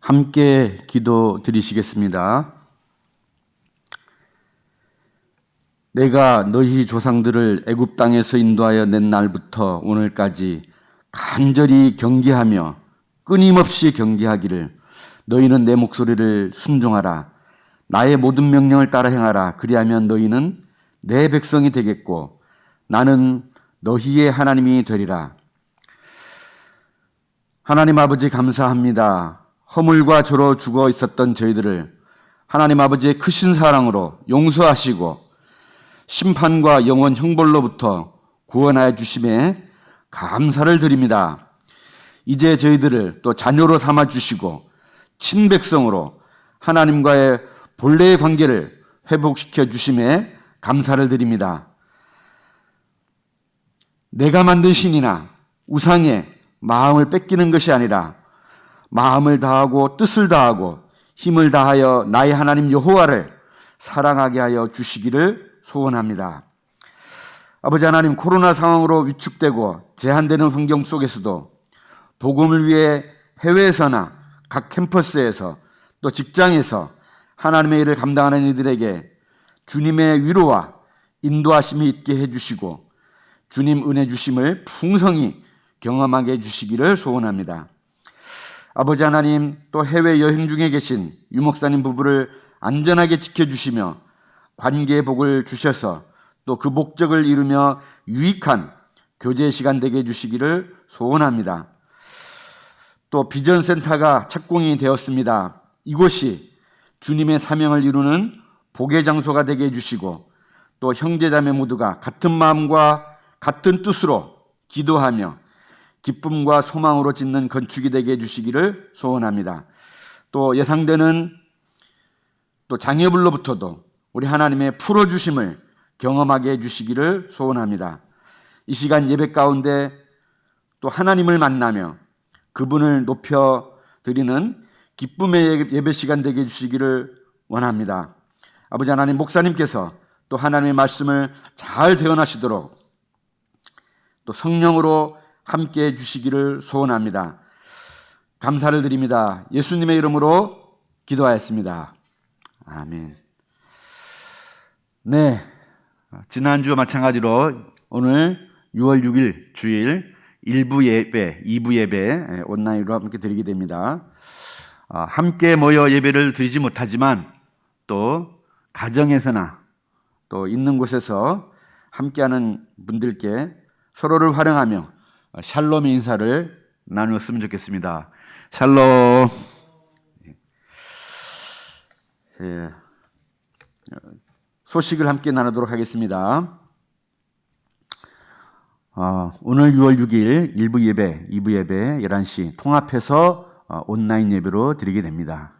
함께 기도 드리시겠습니다. 내가 너희 조상들을 애굽 땅에서 인도하여 낸 날부터 오늘까지 간절히 경계하며 끊임없이 경계하기를 너희는 내 목소리를 순종하라. 나의 모든 명령을 따라 행하라. 그리하면 너희는 내 백성이 되겠고 나는 너희의 하나님이 되리라. 하나님 아버지 감사합니다. 허물과 죄로 죽어 있었던 저희들을 하나님 아버지의 크신 사랑으로 용서하시고 심판과 영원 형벌로부터 구원하여 주심에 감사를 드립니다. 이제 저희들을 또 자녀로 삼아 주시고 친백성으로 하나님과의 본래의 관계를 회복시켜 주심에 감사를 드립니다. 내가 만든 신이나 우상에 마음을 뺏기는 것이 아니라 마음을 다하고 뜻을 다하고 힘을 다하여 나의 하나님 여호와를 사랑하게 하여 주시기를 소원합니다. 아버지 하나님, 코로나 상황으로 위축되고 제한되는 환경 속에서도 복음을 위해 해외에서나 각 캠퍼스에서 또 직장에서 하나님의 일을 감당하는 이들에게 주님의 위로와 인도하심이 있게 해주시고 주님 은혜 주심을 풍성히 경험하게 해주시기를 소원합니다. 아버지 하나님, 또 해외 여행 중에 계신 유목사님 부부를 안전하게 지켜주시며 관계의 복을 주셔서 또 그 목적을 이루며 유익한 교제 시간 되게 해주시기를 소원합니다. 또 비전센터가 착공이 되었습니다. 이곳이 주님의 사명을 이루는 복의 장소가 되게 해주시고 또 형제자매 모두가 같은 마음과 같은 뜻으로 기도하며 기쁨과 소망으로 짓는 건축이 되게 해주시기를 소원합니다. 또 예상되는 또 장애물로부터도 우리 하나님의 풀어주심을 경험하게 해주시기를 소원합니다. 이 시간 예배 가운데 또 하나님을 만나며 그분을 높여드리는 기쁨의 예배 시간 되게 해주시기를 원합니다. 아버지 하나님, 목사님께서 또 하나님의 말씀을 잘 대언하시도록 또 성령으로 함께 해주시기를 소원합니다. 감사를 드립니다. 예수님의 이름으로 기도하였습니다. 아멘. 네, 지난주와 마찬가지로 오늘 6월 6일 주일 1부 예배, 2부 예배 온라인으로 함께 드리게 됩니다. 함께 모여 예배를 드리지 못하지만 또 가정에서나 또 있는 곳에서 함께하는 분들께 서로를 활용하며 샬롬의 인사를 나누었으면 좋겠습니다. 샬롬. 소식을 함께 나누도록 하겠습니다. 오늘 6월 6일 1부 예배, 2부 예배 11시 통합해서 온라인 예배로 드리게 됩니다.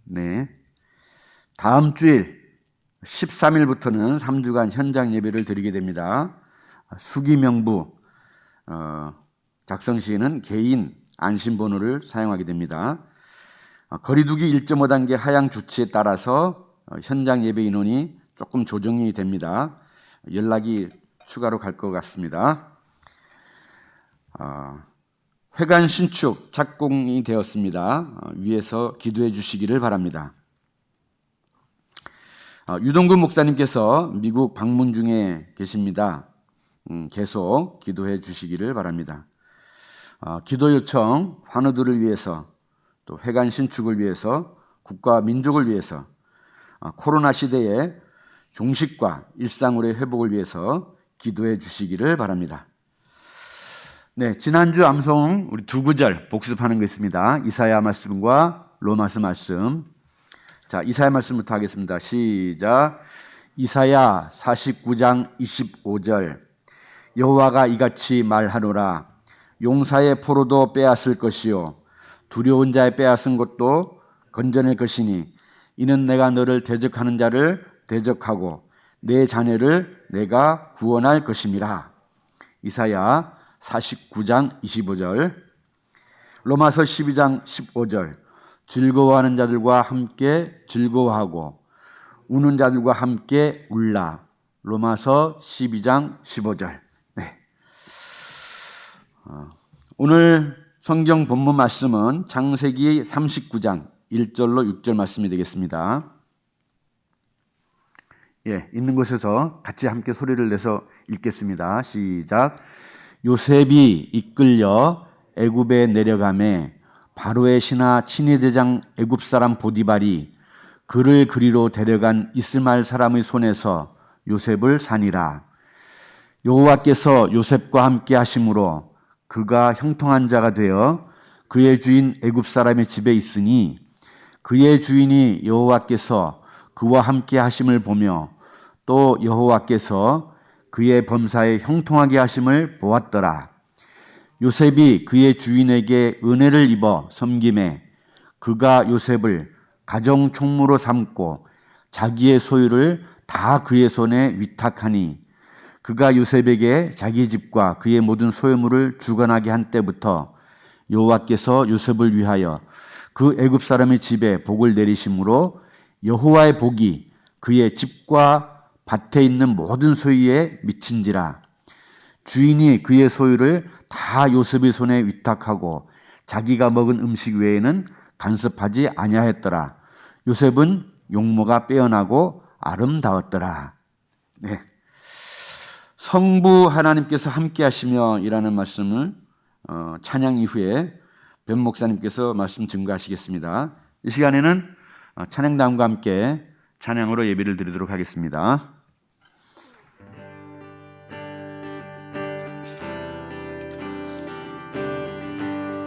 네, 다음 주일 13일부터는 3주간 현장 예배를 드리게 됩니다. 수기명부 작성 시에는 개인 안심번호를 사용하게 됩니다. 거리두기 1.5단계 하향 조치에 따라서 현장 예배 인원이 조금 조정이 됩니다. 연락이 추가로 갈 것 같습니다. 회관 신축 착공이 되었습니다. 위에서 기도해 주시기를 바랍니다. 유동근 목사님께서 미국 방문 중에 계십니다. 계속 기도해 주시기를 바랍니다. 기도 요청, 환우들을 위해서 또 회관 신축을 위해서 국가 민족을 위해서 코로나 시대의 종식과 일상으로의 회복을 위해서 기도해 주시기를 바랍니다. 네, 지난주 암송 우리 두 구절 복습하는 거 있습니다. 이사야 말씀과 로마서 말씀. 자, 이사야 말씀부터 하겠습니다. 시작. 이사야 49장 25절. 여호와가 이같이 말하노라. 용사의 포로도 빼앗을 것이요 두려운 자의 빼앗은 것도 건져낼 것이니 이는 내가 너를 대적하는 자를 대적하고 내 자녀를 내가 구원할 것임이라. 이사야 49장 25절. 로마서 12장 15절. 즐거워하는 자들과 함께 즐거워하고 우는 자들과 함께 울라. 로마서 12장 15절. 네. 오늘 성경 본문 말씀은 창세기 39장 1절로 6절 말씀이 되겠습니다. 있는 곳에서 같이 함께 소리를 내서 읽겠습니다. 시작. 요셉이 이끌려 애굽에 내려가매 바로의 신하 친위대장 애굽 사람 보디발이 그를 그리로 데려간 이스마엘 사람의 손에서 요셉을 사니라. 여호와께서 요셉과 함께 하심으로 그가 형통한 자가 되어 그의 주인 애굽 사람의 집에 있으니 그의 주인이 여호와께서 그와 함께 하심을 보며 또 여호와께서 그의 범사에 형통하게 하심을 보았더라. 요셉이 그의 주인에게 은혜를 입어 섬김에 그가 요셉을 가정 총무로 삼고 자기의 소유를 다 그의 손에 위탁하니 그가 요셉에게 자기 집과 그의 모든 소유물을 주관하게 한 때부터 여호와께서 요셉을 위하여 그 애굽 사람의 집에 복을 내리심으로 여호와의 복이 그의 집과 밭에 있는 모든 소유에 미친지라. 주인이 그의 소유를 다 요셉의 손에 위탁하고 자기가 먹은 음식 외에는 간섭하지 아니하였더라. 요셉은 용모가 빼어나고 아름다웠더라. 성부 하나님께서 함께 하시며 이라는 말씀을 찬양 이후에 변 목사님께서 말씀 증거하시겠습니다. 이 시간에는 찬양단과 함께 찬양으로 예배를 드리도록 하겠습니다.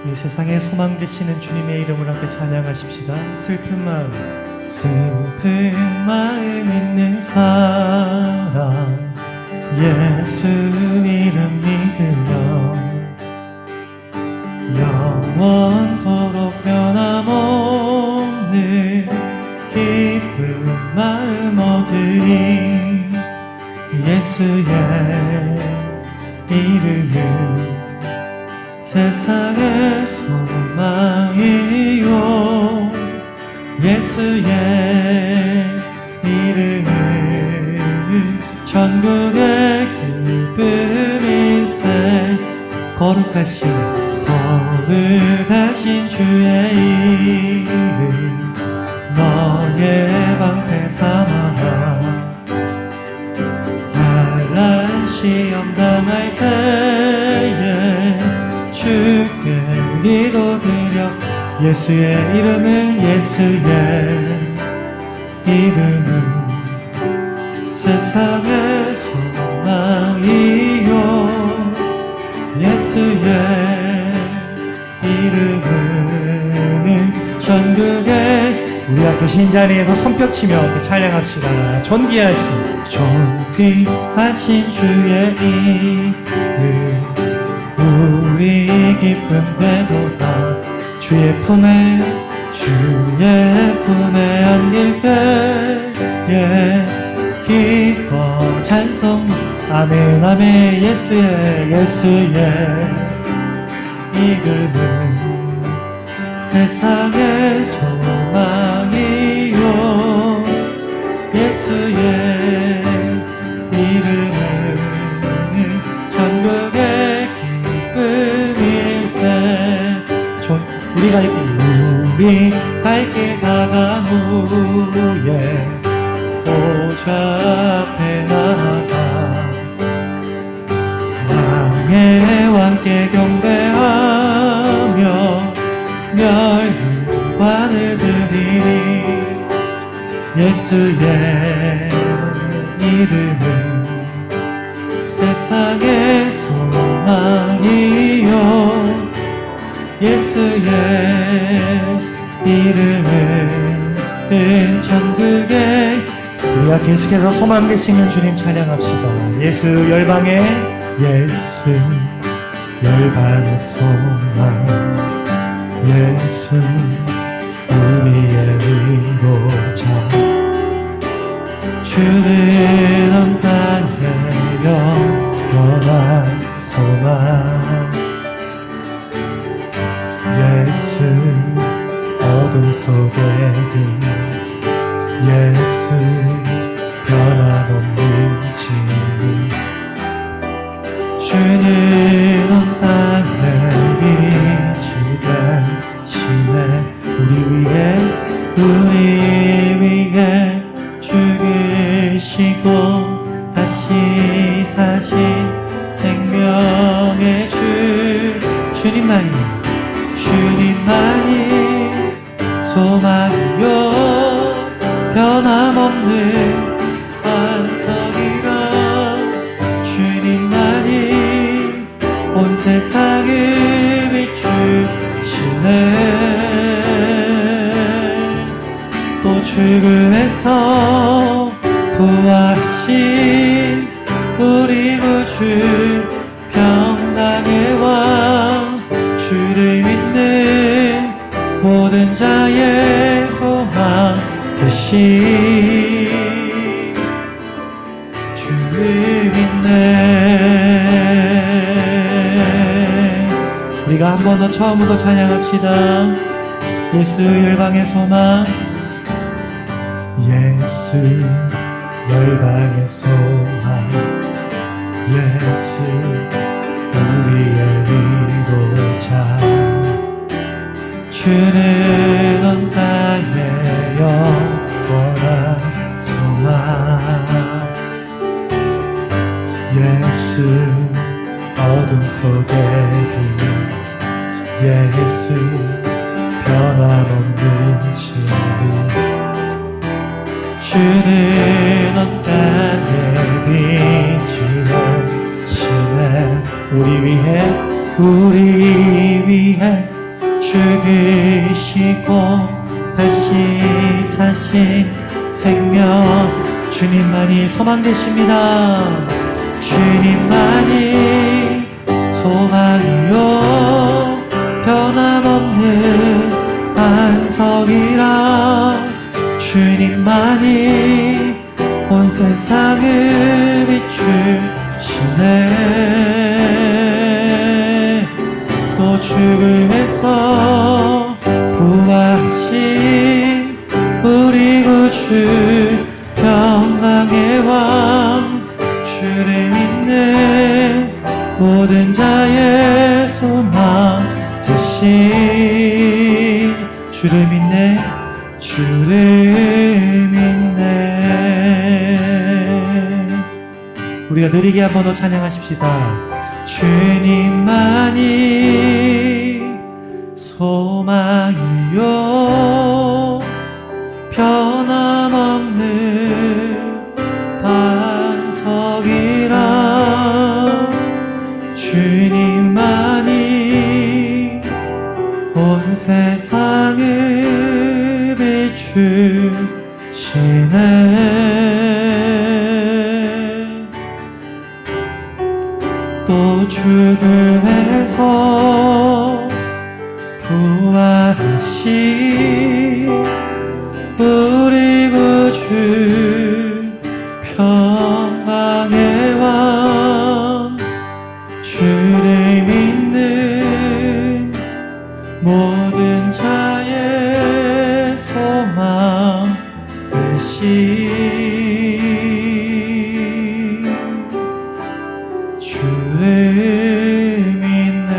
이 세상에 소망 되시는 주님의 이름을 함께 찬양하십시다. 슬픈 마음 있는 사람 예수 이름 믿으며 영원토록 변함없는 기쁜 마음 얻으리. 예수의 이름은 세상의 소망이요 예수의 이름은 천국의 기쁨일세. 거룩하신 주의 이름 너의 방패 삼아 환난 시험 당할 때에 주께 기도드려. 예수의 이름은 세상의 소망이요 예수의 이름은 전국의. 우리 앞에 신자리에서 손뼉치며 찬양합시다. 존귀하신 주의 이름 우리 기쁨 되도다. 주의 품에 안길 때에 기뻐 찬송. 아멘 아멘. 예수의 이름은 세상의 소망이요 예수의 이름은 전국의 기쁨일세. 우리 갈 길 다간 후에 보좌 앞에 나아가 왕의 왕께 경배하며 멸관을 드리니. 예수의 이름은 세상의 소망이요 예수의 이름은 천국의. 우리가 계속해서 소망 되시는 주님 찬양합시다. 예수 열방의 소망 예수 우리의 위로자. 주는 온 땅에 영원한 소망 예수 어둠 속에 빛 예수 변함없는 진리. 주는 온 땅에 빛이 우리 위해 죽으시고 다시 사신 생명의 주님만이 소망이요 변함없는 반석이라 주님만이 온 세상을 비추시네. 또 죽음에서 부활하신 우리 구주 평강의 왕 주를 믿는 모든 자의 소망 되신 주를 믿네. 우리가 한 번 더 처음부터 찬양합시다. 예수 열방의 소망, 예수 열방의 소망, 예수 우리의 위로자, 주는 온 땅의 영원한 소망. 예수 어둠 속의 빛, 예수 변함없는 친구, 주는 온 땅의 빛이시네. 우리 위해 죽으시고 다시 사신 생명 주님만이 소망 되십니다. 주님만이 소망이요 변함없는 반석이라 주님만이 온 세상을 비추시네. 또 죽음에서 부활하신 우리 구주 평강의 왕 주를 믿는 모든 자의 소망 되신 주를 믿네. 주를 믿네. 우리가 느리게 한 번 더 찬양하십시다. 주님만이 소망이요 변함없는 반석이라 주님만이 온 세상을 비추시네. 또 죽음에서 부활하신 우리 구주 평강의 왕 주를 믿는 모든 자의 소망 되신 주를 믿네.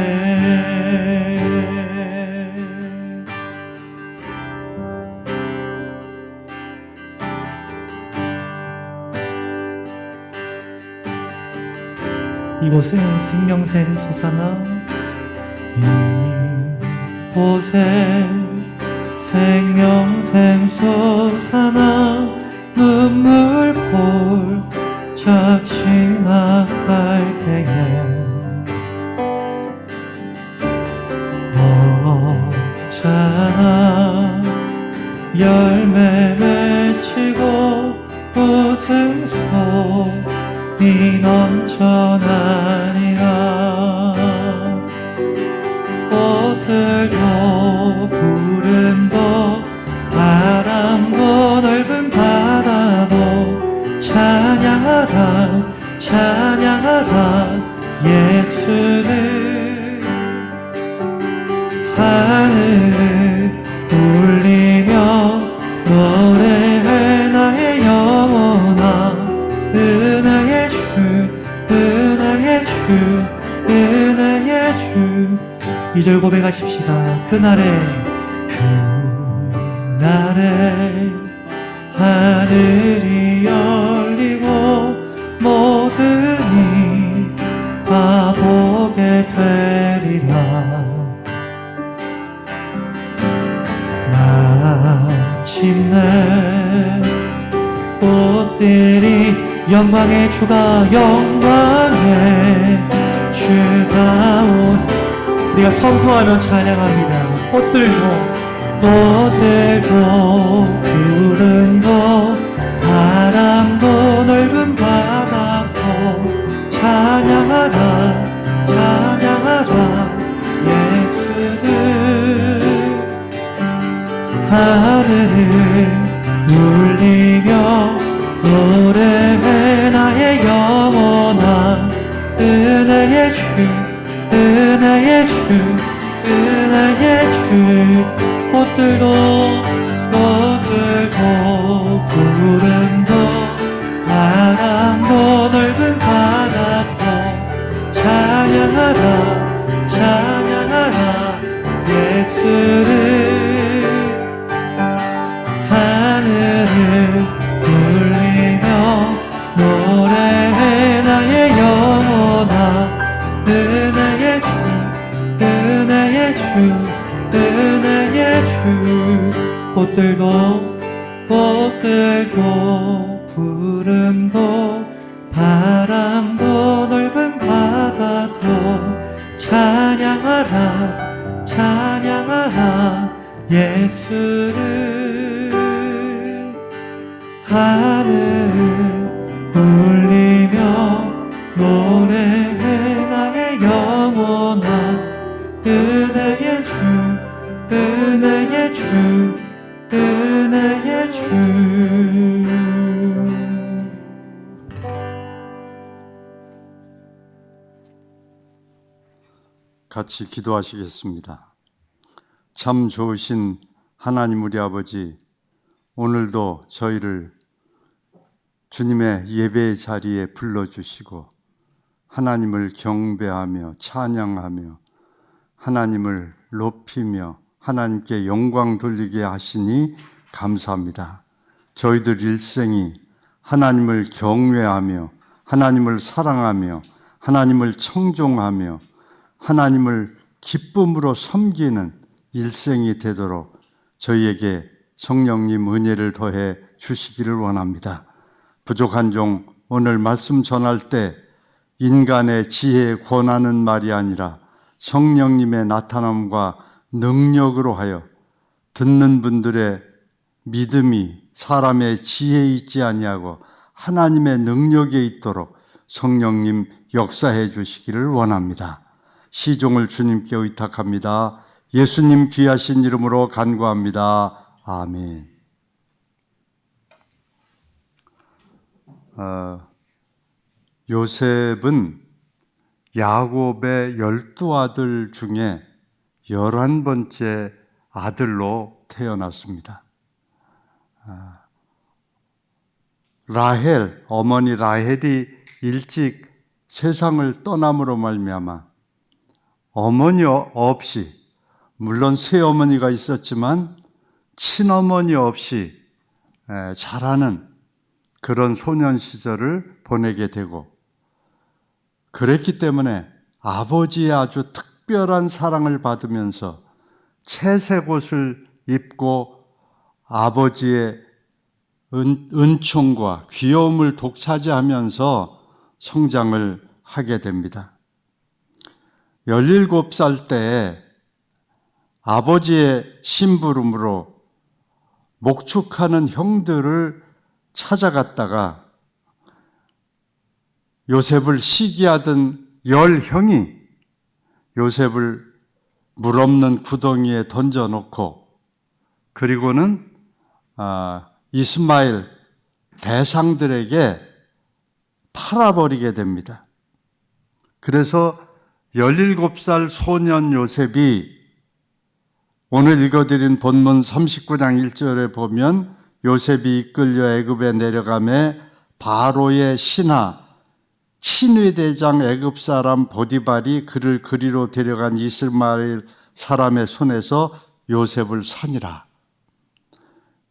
이곳에 생명샘 솟아나 이곳에 생명샘 솟아나 눈물 볼짝 지나갈 때에 없잖아 열매 맺히고 웃음소리 넘쳐나니라. 꽃들도 구름도 바람도 넓은 바다도 찬양하라 찬양하라 예수를. 하늘을 울리며 노래해 나의 영혼아 은혜의 주 은혜의 주 은혜의 주. 2절 고백하십시다. 그날에 그날에 하늘이 열리고 모든 이 다 보게 되리라. 마침내 꽃들이 영광의 주가 영광의 주가 온 우리가 선포하며 찬양합니다. 꽃들도 구름도 바람도 넓은 바다도 찬양하라 찬양하라 예수를. 하늘을 울리며 노래해 나의 영원한 은혜의 주 은혜의 주 은혜의 주. 꽃들도 구름도 바람도 넓은 바다도 찬양하라 찬양하라 예수를. 하늘을 울리며 노래해 나의 영원한 은혜의 주 은혜의 주 은혜의 주. 꽃들도 구름도 바람도 넓은 바다도 찬양하라 찬양하라 예수를. 하늘을 울리며 노래해 나의 영원한 은혜의 주 은혜의 주 은혜의 주. 같이 기도하시겠습니다. 참 좋으신 하나님 우리 아버지, 오늘도 저희를 주님의 예배의 자리에 불러주시고 하나님을 경배하며 찬양하며 하나님을 높이며 하나님께 영광 돌리게 하시니 감사합니다. 저희들 일생이 하나님을 경외하며 하나님을 사랑하며 하나님을 청종하며 하나님을 기쁨으로 섬기는 일생이 되도록 저희에게 성령님 은혜를 더해 주시기를 원합니다. 부족한 종 오늘 말씀 전할 때 인간의 지혜에 권하는 말이 아니라 성령님의 나타남과 능력으로 하여 듣는 분들의 믿음이 사람의 지혜에 있지 아니하고 하나님의 능력에 있도록 성령님 역사해 주시기를 원합니다. 시종을 주님께 의탁합니다. 예수님 귀하신 이름으로 간구합니다. 아멘. 요셉은 야곱의 12아들 중에 11번째 아들로 태어났습니다. 라헬, 어머니 라헬이 일찍 세상을 떠남으로 말미암아 어머니 없이, 물론 새어머니가 있었지만 친어머니 없이 자라는 그런 소년 시절을 보내게 되고, 그랬기 때문에 아버지의 아주 특별한 사랑을 받으면서 채색 옷을 입고 아버지의 은총과 귀여움을 독차지하면서 성장을 하게 됩니다. 17살 때 아버지의 심부름으로 목축하는 형들을 찾아갔다가 요셉을 시기하던 10형이 요셉을 물 없는 구덩이에 던져놓고, 그리고는 이스마엘 대상들에게 팔아버리게 됩니다. 그래서 17살 소년 요셉이 오늘 읽어드린 본문 39장 1절에 보면 요셉이 이끌려 애굽에 내려가매 바로의 신하 친위대장 애굽 사람 보디발이 그를 그리로 데려간 이스마엘 사람의 손에서 요셉을 사니라.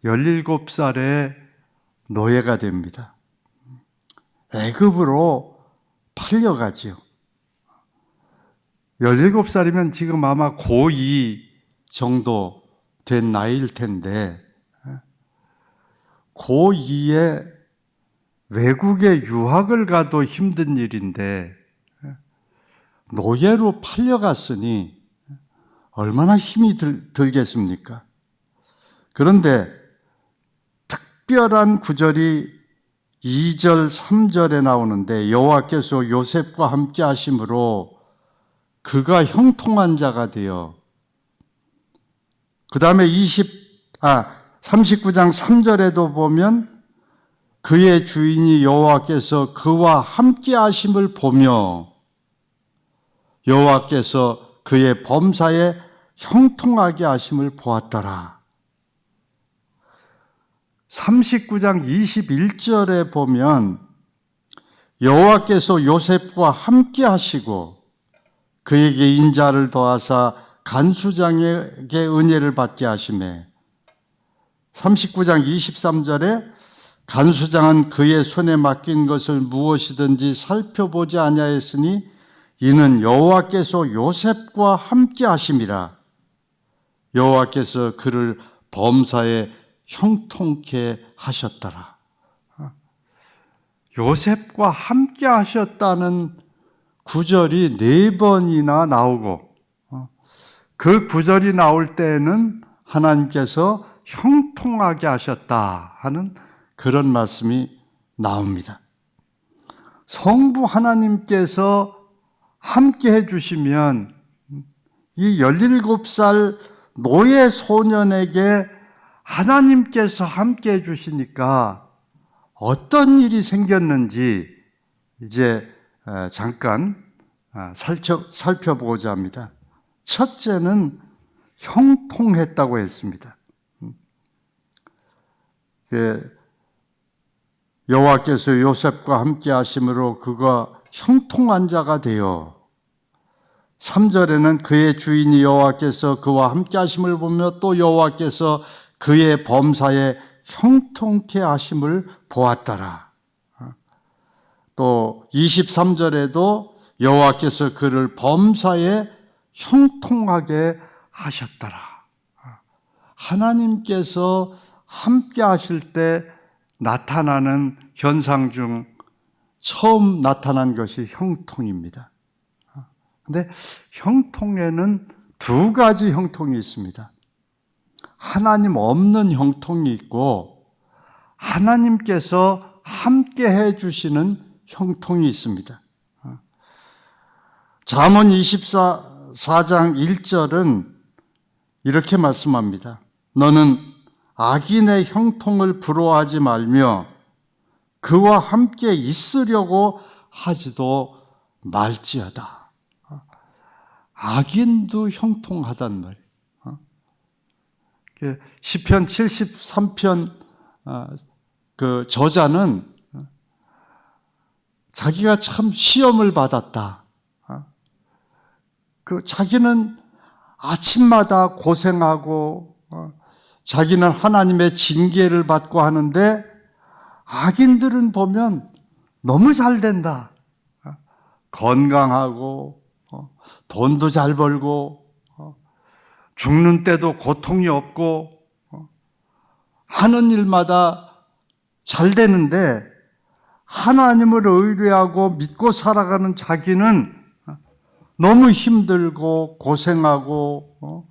17살의 노예가 됩니다. 애굽으로 팔려가지요. 17살이면 지금 아마 고2 정도 된 나이일 텐데, 고2에 외국에 유학을 가도 힘든 일인데 노예로 팔려갔으니 얼마나 힘이 들겠습니까? 그런데 특별한 구절이 2절, 3절에 나오는데 여호와께서 요셉과 함께 하심으로 그가 형통한 자가 되어, 그 다음에 39장 3절에도 보면 그의 주인이 여호와께서 그와 함께 하심을 보며 여호와께서 그의 범사에 형통하게 하심을 보았더라. 39장 21절에 보면 여호와께서 요셉과 함께 하시고 그에게 인자를 더하사 간수장에게 은혜를 받게 하시매, 39장 23절에 간수장은 그의 손에 맡긴 것을 무엇이든지 살펴보지 아니하였으니 이는 여호와께서 요셉과 함께 하심이라. 여호와께서 그를 범사에 형통케 하셨더라. 요셉과 함께 하셨다는 구절이 4번이나 나오고, 그 구절이 나올 때에는 하나님께서 형통하게 하셨다 하는 그런 말씀이 나옵니다. 성부 하나님께서 함께 해주시면 이 17살 노예 소년에게 하나님께서 함께 해주시니까 어떤 일이 생겼는지 이제 잠깐 살펴보고자 합니다. 첫째는 형통했다고 했습니다. 여호와께서 요셉과 함께 하심으로 그가 형통한 자가 되어, 3절에는 그의 주인이 여호와께서 그와 함께 하심을 보며 또 여호와께서 그의 범사에 형통케 하심을 보았더라. 또 23절에도 여호와께서 그를 범사에 형통하게 하셨더라. 하나님께서 함께 하실 때 나타나는 현상 중 처음 나타난 것이 형통입니다. 그런데 형통에는 2가지 형통이 있습니다. 하나님 없는 형통이 있고 하나님께서 함께 해주시는 형통이 있습니다. 잠언 24장 1절은 이렇게 말씀합니다. 너는 악인의 형통을 부러워하지 말며 그와 함께 있으려고 하지도 말지어다. 악인도 형통하단 말이에요. 시편 73편 그 저자는 자기가 참 시험을 받았다. 자기는 아침마다 고생하고 자기는 하나님의 징계를 받고 하는데 악인들은 보면 너무 잘 된다. 건강하고 돈도 잘 벌고 죽는 때도 고통이 없고 하는 일마다 잘 되는데 하나님을 의뢰하고 믿고 살아가는 자기는 너무 힘들고 고생하고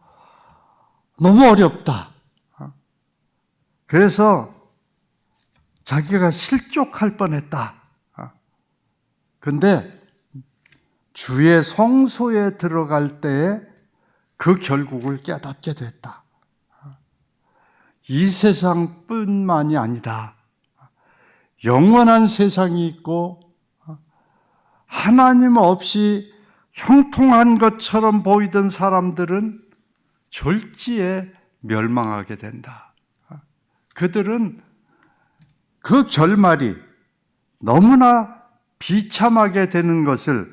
너무 어렵다. 그래서 자기가 실족할 뻔했다. 그런데 주의 성소에 들어갈 때에 그 결국을 깨닫게 됐다. 이 세상뿐만이 아니다. 영원한 세상이 있고 하나님 없이 형통한 것처럼 보이던 사람들은 졸지에 멸망하게 된다. 그들은 그 결말이 너무나 비참하게 되는 것을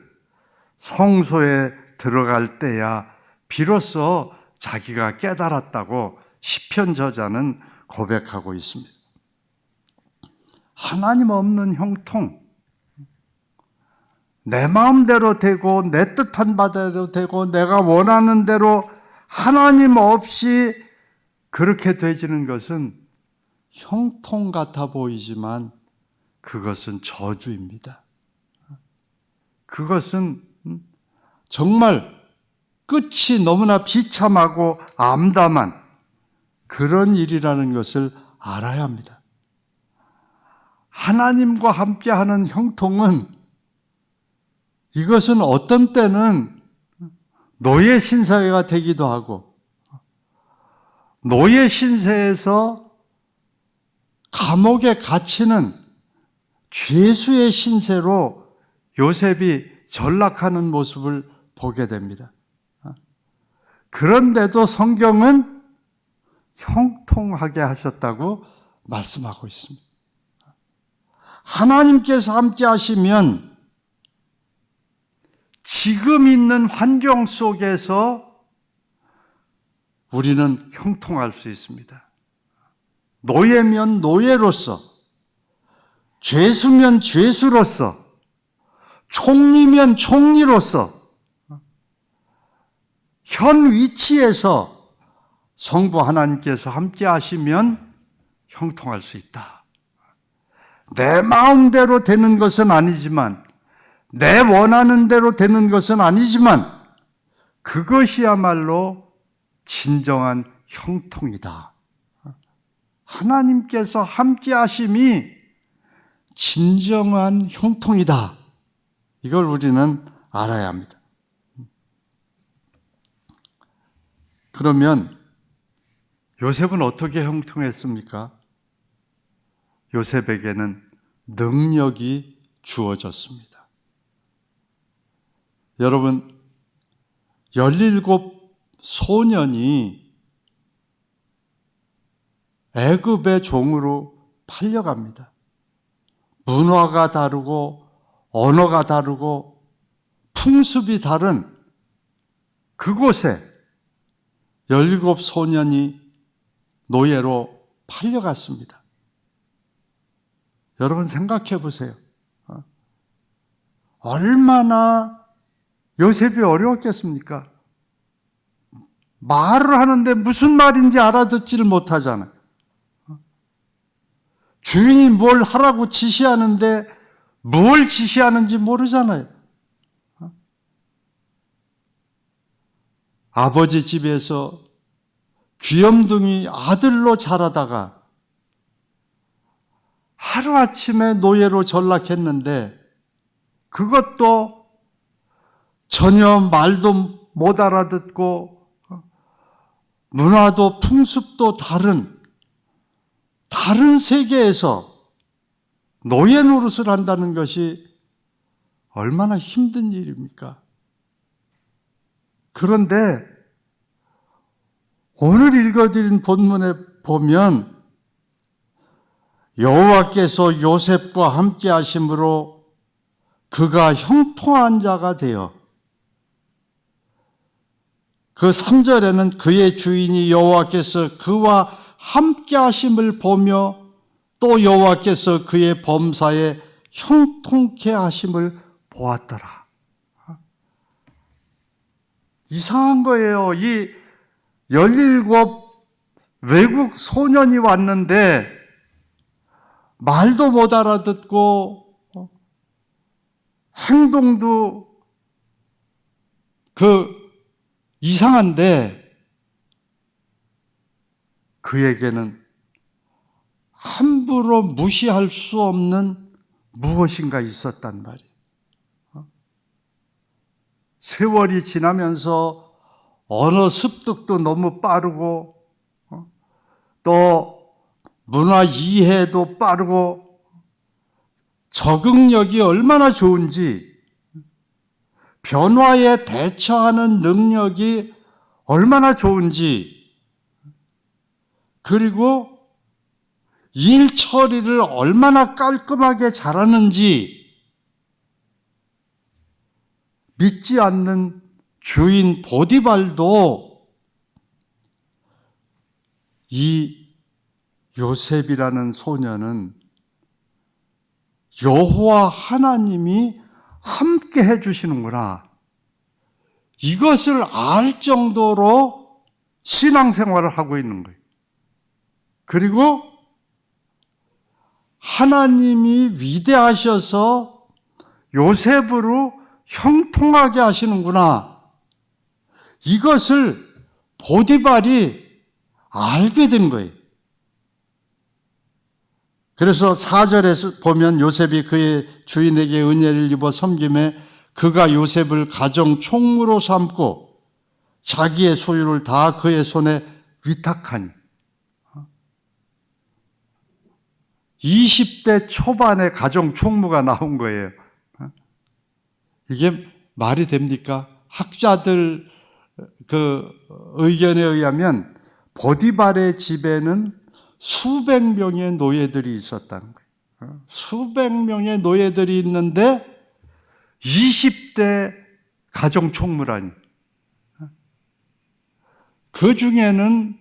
성소에 들어갈 때야 비로소 자기가 깨달았다고 시편 저자는 고백하고 있습니다. 하나님 없는 형통, 내 마음대로 되고 내 뜻한 바대로 되고 내가 원하는 대로 하나님 없이 그렇게 되지는 것은 형통 같아 보이지만 그것은 저주입니다. 그것은 정말 끝이 너무나 비참하고 암담한 그런 일이라는 것을 알아야 합니다. 하나님과 함께하는 형통은 이것은 어떤 때는 노예 신세가 되기도 하고 노예 신세에서 감옥에 갇히는 죄수의 신세로 요셉이 전락하는 모습을 보게 됩니다. 그런데도 성경은 형통하게 하셨다고 말씀하고 있습니다. 하나님께서 함께 하시면 지금 있는 환경 속에서 우리는 형통할 수 있습니다. 노예면 노예로서, 죄수면 죄수로서, 총리면 총리로서 현 위치에서 성부 하나님께서 함께 하시면 형통할 수 있다. 내 마음대로 되는 것은 아니지만, 내 원하는 대로 되는 것은 아니지만 그것이야말로 진정한 형통이다. 하나님께서 함께 하심이 진정한 형통이다. 이걸 우리는 알아야 합니다. 그러면 요셉은 어떻게 형통했습니까? 요셉에게는 능력이 주어졌습니다. 여러분, 17 소년이 애굽의 종으로 팔려갑니다. 문화가 다르고 언어가 다르고 풍습이 다른 그곳에 17 소년이 노예로 팔려갔습니다. 여러분 생각해 보세요. 얼마나 요셉이 어려웠겠습니까? 말을 하는데 무슨 말인지 알아듣지를 못하잖아요. 주인이 뭘 하라고 지시하는데 뭘 지시하는지 모르잖아요. 아버지 집에서 귀염둥이 아들로 자라다가 하루아침에 노예로 전락했는데 그것도 전혀 말도 못 알아듣고 문화도 풍습도 다른 세계에서 노예 노릇을 한다는 것이 얼마나 힘든 일입니까? 그런데 오늘 읽어드린 본문에 보면 여호와께서 요셉과 함께 하심으로 그가 형통한 자가 되어 그 3절에는 그의 주인이 여호와께서 그와 함께 하심을 보며 또 여호와께서 그의 범사에 형통케 하심을 보았더라. 이상한 거예요. 이 17 외국 소년이 왔는데 말도 못 알아듣고 행동도 이상한데 그에게는 함부로 무시할 수 없는 무엇인가 있었단 말이에요. 세월이 지나면서 언어 습득도 너무 빠르고 또 문화 이해도 빠르고 적응력이 얼마나 좋은지 변화에 대처하는 능력이 얼마나 좋은지 그리고 일 처리를 얼마나 깔끔하게 잘하는지 믿지 않는 주인 보디발도 이 요셉이라는 소년은 여호와 하나님이 함께 해주시는구나, 이것을 알 정도로 신앙생활을 하고 있는 거예요. 그리고 하나님이 위대하셔서 요셉으로 형통하게 하시는구나, 이것을 보디발이 알게 된 거예요. 그래서 4절에서 보면 요셉이 그의 주인에게 은혜를 입어 섬김에 그가 요셉을 가정 총무로 삼고 자기의 소유를 다 그의 손에 위탁하니, 20대 초반에 가정 총무가 나온 거예요. 이게 말이 됩니까? 학자들 그 의견에 의하면 보디발의 집에는 수백 명의 노예들이 있었다는 거예요. 수백 명의 노예들이 있는데 20대 가정 총무라니. 그 중에는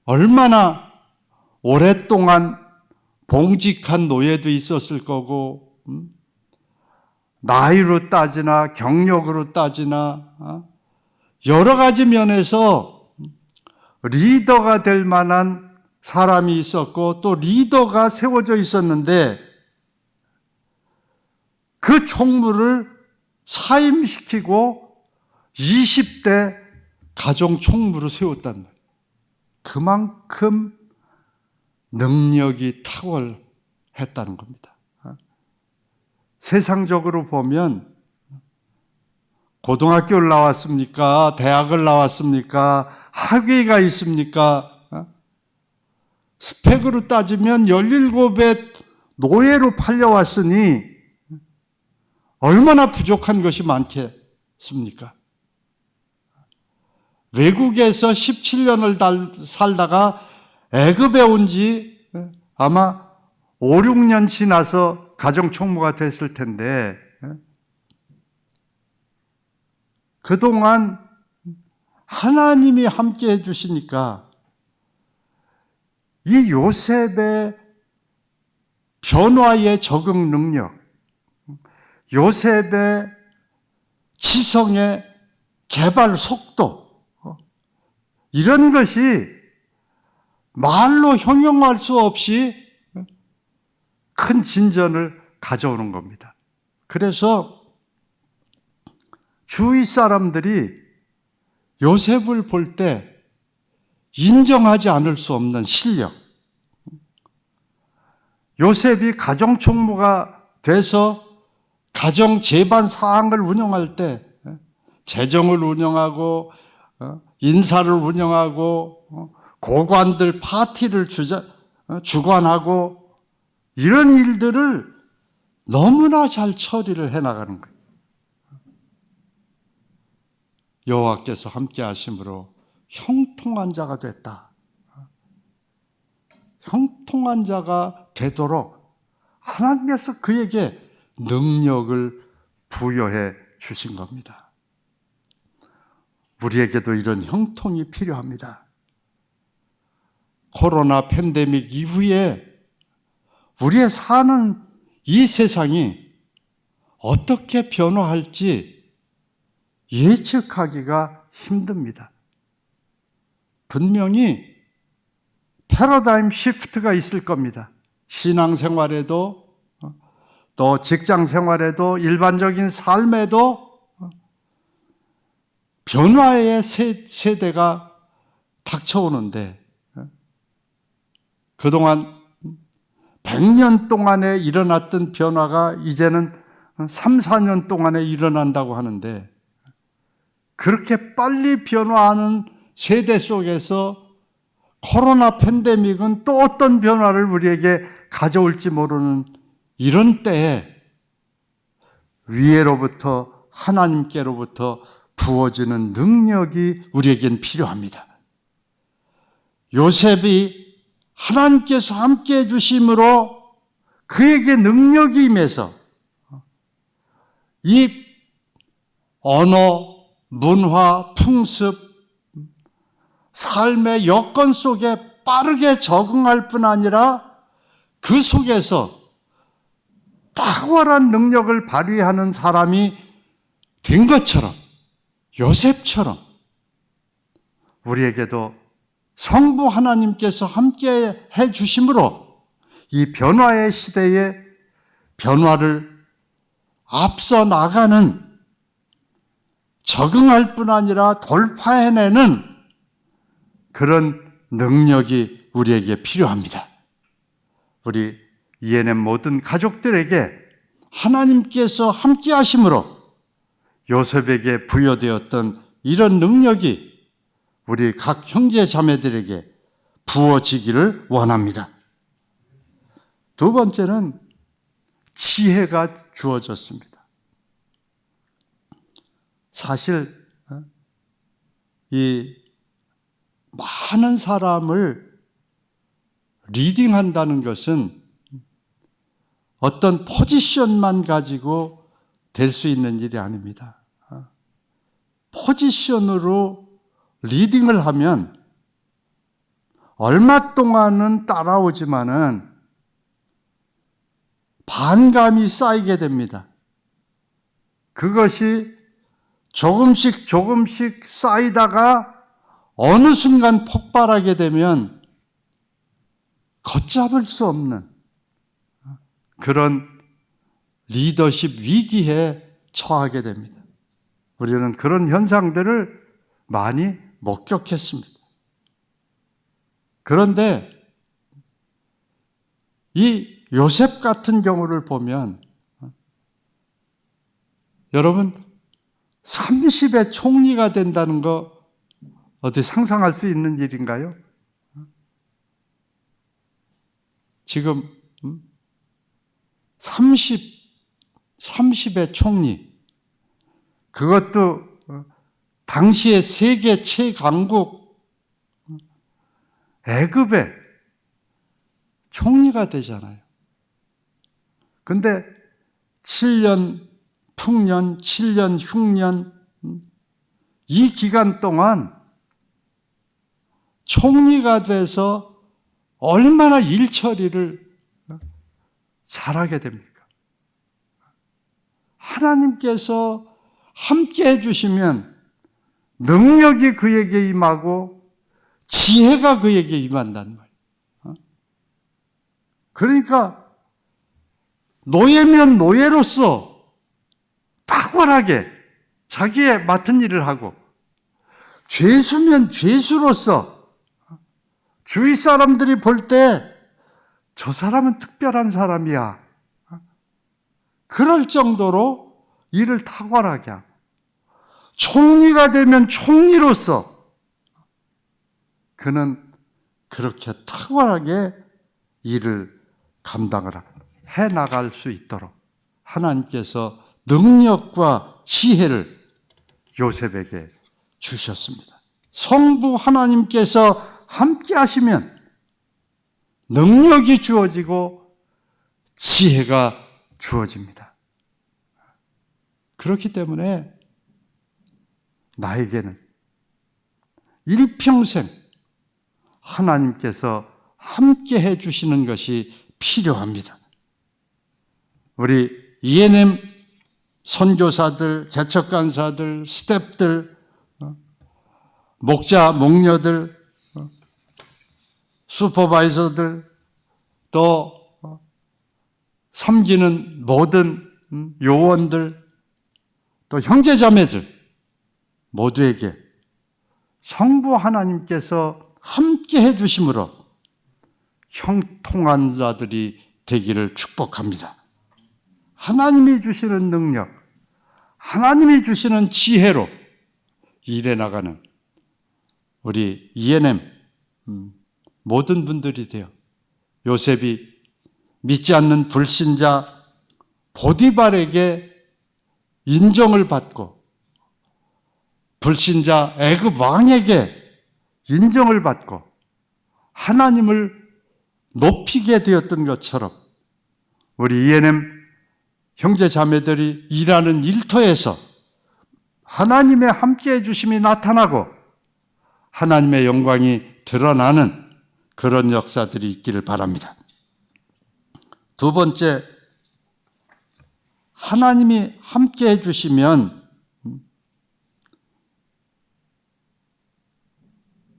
얼마나 오랫동안 봉직한 노예도 있었을 거고, 나이로 따지나 경력으로 따지나 여러 가지 면에서 리더가 될 만한 사람이 있었고 또 리더가 세워져 있었는데 그 총무를 사임시키고 20대 가정 총무로 세웠단 말이에요. 그만큼 능력이 탁월했다는 겁니다. 세상적으로 보면 고등학교를 나왔습니까? 대학을 나왔습니까? 학위가 있습니까? 스펙으로 따지면 17의 노예로 팔려왔으니 얼마나 부족한 것이 많겠습니까? 외국에서 17년을 살다가 애굽에 온 지 아마 5, 6년 지나서 가정 총무가 됐을 텐데, 그동안 하나님이 함께 해주시니까 이 요셉의 변화의 적응 능력, 요셉의 지성의 개발 속도, 이런 것이 말로 형용할 수 없이 큰 진전을 가져오는 겁니다. 그래서 주위 사람들이 요셉을 볼 때 인정하지 않을 수 없는 실력, 요셉이 가정 총무가 돼서 가정 재반 사항을 운영할 때 재정을 운영하고 인사를 운영하고 고관들 파티를 주관하고 이런 일들을 너무나 잘 처리를 해나가는 거예요. 여호와께서 함께 하심으로 형통한 자가 됐다. 형통한 자가 되도록 하나님께서 그에게 능력을 부여해 주신 겁니다. 우리에게도 이런 형통이 필요합니다. 코로나 팬데믹 이후에 우리의 사는 이 세상이 어떻게 변화할지 예측하기가 힘듭니다. 분명히 패러다임 시프트가 있을 겁니다. 신앙생활에도 또 직장생활에도 일반적인 삶에도 변화의 세대가 닥쳐오는데, 그동안 100년 동안에 일어났던 변화가 이제는 3, 4년 동안에 일어난다고 하는데, 그렇게 빨리 변화하는 세대 속에서 코로나 팬데믹은 또 어떤 변화를 우리에게 가져올지 모르는 이런 때에 위에로부터 하나님께로부터 부어지는 능력이 우리에겐 필요합니다. 요셉이 하나님께서 함께 해주심으로 그에게 능력이 임해서 이 언어, 문화, 풍습, 삶의 여건 속에 빠르게 적응할 뿐 아니라 그 속에서 탁월한 능력을 발휘하는 사람이 된 것처럼, 요셉처럼 우리에게도 성부 하나님께서 함께 해 주심으로 이 변화의 시대에 변화를 앞서 나가는, 적응할 뿐 아니라 돌파해내는 그런 능력이 우리에게 필요합니다. 우리 ENM 모든 가족들에게 하나님께서 함께 하심으로 요셉에게 부여되었던 이런 능력이 우리 각 형제 자매들에게 부어지기를 원합니다. 두 번째는 지혜가 주어졌습니다. 사실 이 많은 사람을 리딩한다는 것은 어떤 포지션만 가지고 될 수 있는 일이 아닙니다. 포지션으로 리딩을 하면 얼마 동안은 따라오지만은 반감이 쌓이게 됩니다. 그것이 조금씩 쌓이다가 어느 순간 폭발하게 되면 걷잡을 수 없는 그런 리더십 위기에 처하게 됩니다. 우리는 그런 현상들을 많이 목격했습니다. 그런데 이 요셉 같은 경우를 보면 여러분 30의 총리가 된다는 거 어떻게 상상할 수 있는 일인가요? 지금 30의 총리, 그것도 당시의 세계 최강국 애굽의 총리가 되잖아요. 근데 7년 풍년, 7년 흉년, 이 기간 동안 총리가 돼서 얼마나 일 처리를 잘하게 됩니까? 하나님께서 함께 해주시면 능력이 그에게 임하고 지혜가 그에게 임한단 말이에요. 그러니까 노예면 노예로서 탁월하게 자기의 맡은 일을 하고, 죄수면 죄수로서 주위 사람들이 볼 때 저 사람은 특별한 사람이야, 그럴 정도로 일을 탁월하게 하고, 총리가 되면 총리로서 그는 그렇게 탁월하게 일을 감당을 해 나갈 수 있도록 하나님께서 능력과 지혜를 요셉에게 주셨습니다. 성부 하나님께서 함께 하시면 능력이 주어지고 지혜가 주어집니다. 그렇기 때문에 나에게는 일평생 하나님께서 함께 해주시는 것이 필요합니다. 우리 ENM 선교사들, 개척간사들, 스태프들, 목자, 목녀들, 슈퍼바이저들, 또 섬기는 모든 요원들, 또 형제자매들 모두에게 성부 하나님께서 함께 해주심으로 형통한 자들이 되기를 축복합니다. 하나님이 주시는 능력, 하나님이 주시는 지혜로 일해 나가는 우리 ENM 모든 분들이 돼요. 요셉이 믿지 않는 불신자 보디발에게 인정을 받고, 불신자 애굽 왕에게 인정을 받고 하나님을 높이게 되었던 것처럼 우리 ENM 형제 자매들이 일하는 일터에서 하나님의 함께해 주심이 나타나고 하나님의 영광이 드러나는 그런 역사들이 있기를 바랍니다. 두 번째, 하나님이 함께 해주시면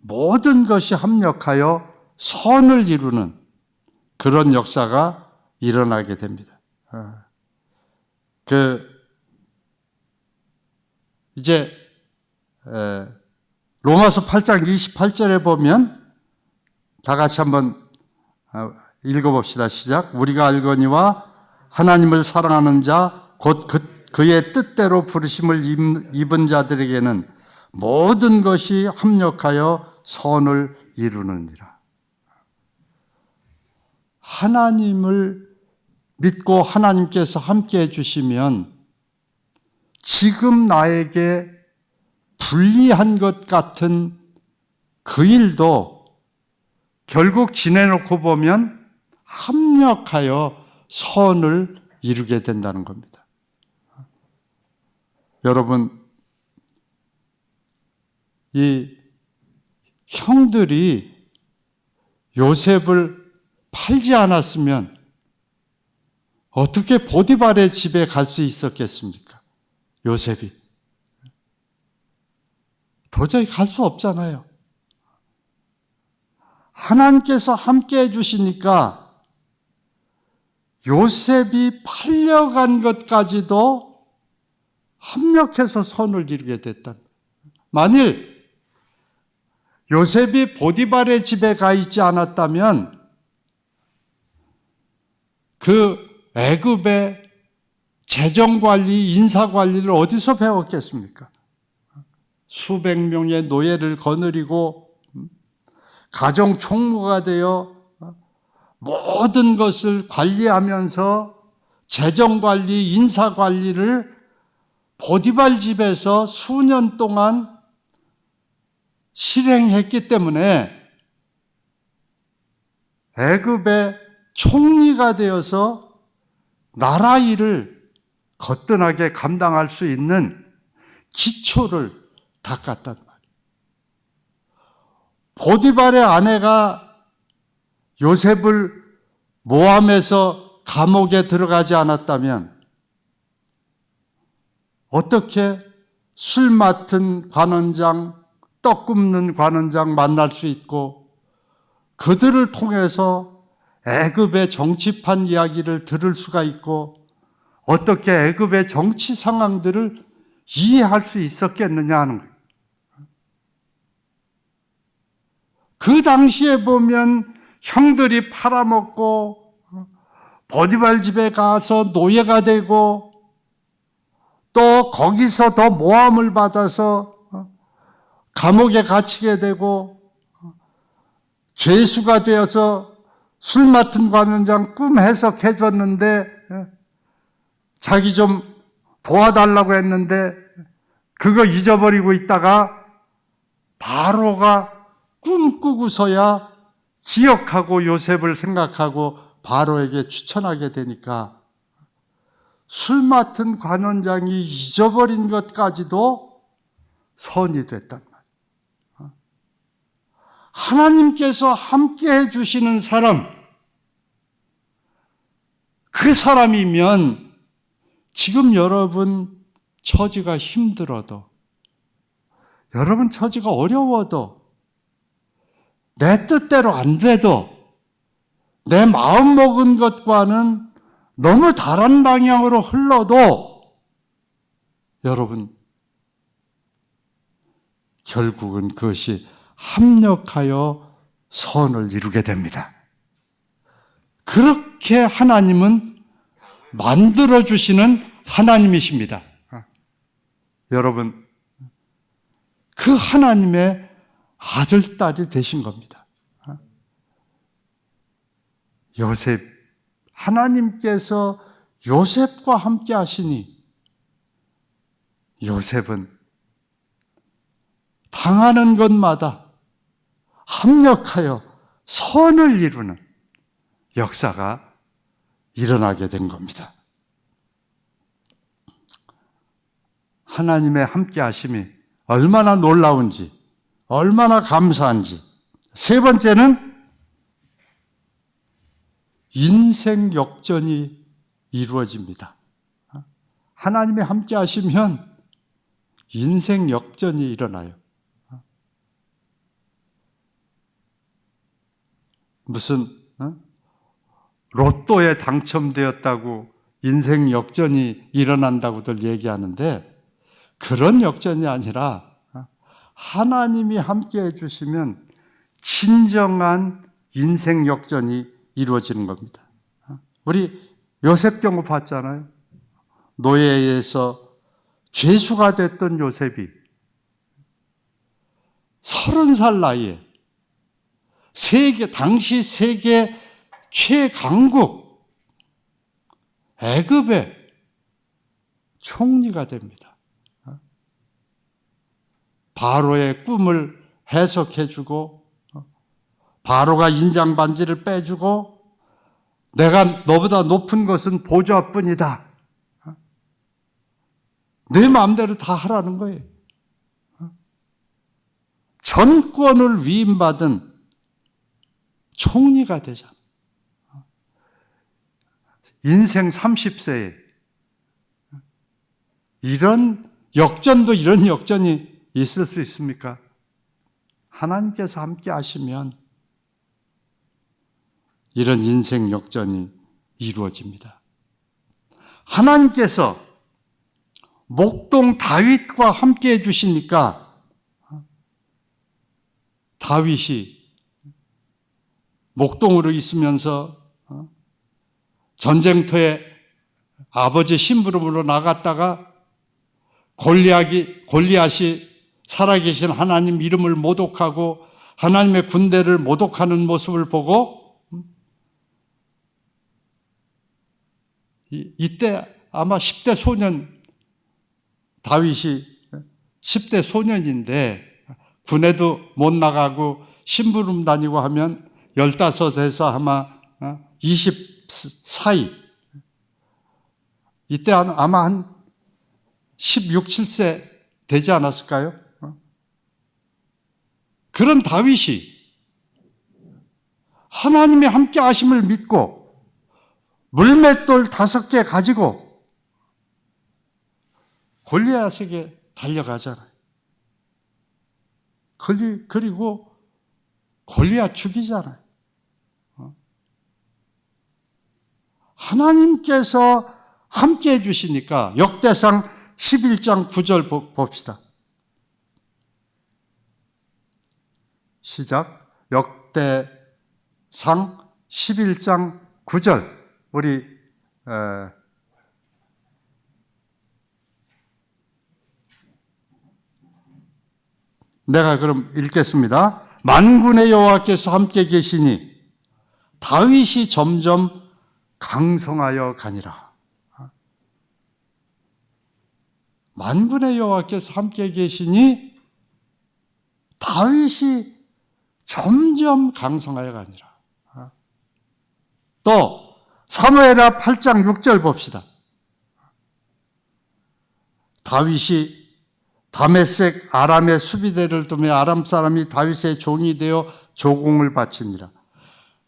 모든 것이 합력하여 선을 이루는 그런 역사가 일어나게 됩니다. 이제 로마서 8장 28절에 보면 다 같이 한번 읽어봅시다. 시작. 우리가 알거니와 하나님을 사랑하는 자 곧 그의 뜻대로 부르심을 입은 자들에게는 모든 것이 합력하여 선을 이루느니라. 하나님을 믿고 하나님께서 함께 해주시면 지금 나에게 불리한 것 같은 그 일도 결국 지내놓고 보면 합력하여 선을 이루게 된다는 겁니다. 여러분, 이 형들이 요셉을 팔지 않았으면 어떻게 보디발의 집에 갈 수 있었겠습니까? 요셉이. 도저히 갈 수 없잖아요. 하나님께서 함께 해주시니까 요셉이 팔려간 것까지도 합력해서 선을 이루게 됐다. 만일 요셉이 보디발의 집에 가 있지 않았다면 그 애굽의 재정관리, 인사관리를 어디서 배웠겠습니까? 수백 명의 노예를 거느리고 가정 총무가 되어 모든 것을 관리하면서 재정관리, 인사관리를 보디발 집에서 수년 동안 실행했기 때문에 애굽의 총리가 되어서 나라 일을 거뜬하게 감당할 수 있는 기초를 닦았단 말이에요. 보디발의 아내가 요셉을 모함해서 감옥에 들어가지 않았다면 어떻게 술 맡은 관원장, 떡 굽는 관원장 만날 수 있고 그들을 통해서 애굽의 정치판 이야기를 들을 수가 있고 어떻게 애굽의 정치 상황들을 이해할 수 있었겠느냐 하는 거예요. 그 당시에 보면 형들이 팔아먹고 보디발 집에 가서 노예가 되고 또 거기서 더 모함을 받아서 감옥에 갇히게 되고 죄수가 되어서 술 맡은 관원장 꿈 해석해 줬는데 자기 좀 도와달라고 했는데 그거 잊어버리고 있다가 바로가 꿈꾸고서야 기억하고 요셉을 생각하고 바로에게 추천하게 되니까 술 맡은 관원장이 잊어버린 것까지도 선이 됐단 말이에요. 하나님께서 함께 해주시는 사람, 그 사람이면 지금 여러분 처지가 힘들어도, 여러분 처지가 어려워도, 내 뜻대로 안 돼도, 내 마음 먹은 것과는 너무 다른 방향으로 흘러도 여러분 결국은 그것이 합력하여 선을 이루게 됩니다. 그렇게 하나님은 만들어주시는 하나님이십니다. 여러분, 그 하나님의 아들, 딸이 되신 겁니다. 요셉, 하나님께서 요셉과 함께 하시니 요셉은 당하는 것마다 합력하여 선을 이루는 역사가 일어나게 된 겁니다. 하나님의 함께 하심이 얼마나 놀라운지, 얼마나 감사한지. 세 번째는 인생 역전이 이루어집니다. 하나님이 함께 하시면 인생 역전이 일어나요. 무슨 로또에 당첨되었다고 인생 역전이 일어난다고들 얘기하는데 그런 역전이 아니라 하나님이 함께 해주시면 진정한 인생 역전이 이루어지는 겁니다. 우리 요셉 경우 봤잖아요. 노예에서 죄수가 됐던 요셉이 30살 나이에 당시 세계 최강국 애굽의 총리가 됩니다. 바로의 꿈을 해석해주고 바로가 인장 반지를 빼주고 내가 너보다 높은 것은 보좌뿐이다. 내 마음대로 다 하라는 거예요. 전권을 위임받은 총리가 되잖아. 인생 30세에 이런 역전이 있을 수 있습니까? 하나님께서 함께 하시면 이런 인생 역전이 이루어집니다. 하나님께서 목동 다윗과 함께 해주시니까 다윗이 목동으로 있으면서 전쟁터에 아버지 심부름으로 나갔다가 골리앗이 살아계신 하나님 이름을 모독하고 하나님의 군대를 모독하는 모습을 보고 이때 아마 10대 소년 다윗이 10대 소년인데 군에도 못 나가고 심부름 다니고 하면 15에서 아마 20 사이 이때 아마 한 16, 7세 되지 않았을까요? 그런 다윗이 하나님의 함께 하심을 믿고 물맷돌 5개 가지고 골리앗에게 달려가잖아요. 그리고 골리앗 죽이잖아요. 하나님께서 함께 해주시니까 역대상 11장 9절 봅시다. 시작. 역대상 11장 9절 우리 내가 그럼 읽겠습니다. 만군의 여호와께서 함께 계시니 다윗이 점점 강성하여 가니라. 만군의 여호와께서 함께 계시니 다윗이 점점 강성하여 가니라. 또 사무엘하 8장 6절 봅시다. 다윗이 다메섹 아람의 수비대를 두며 아람 사람이 다윗의 종이 되어 조공을 바치니라.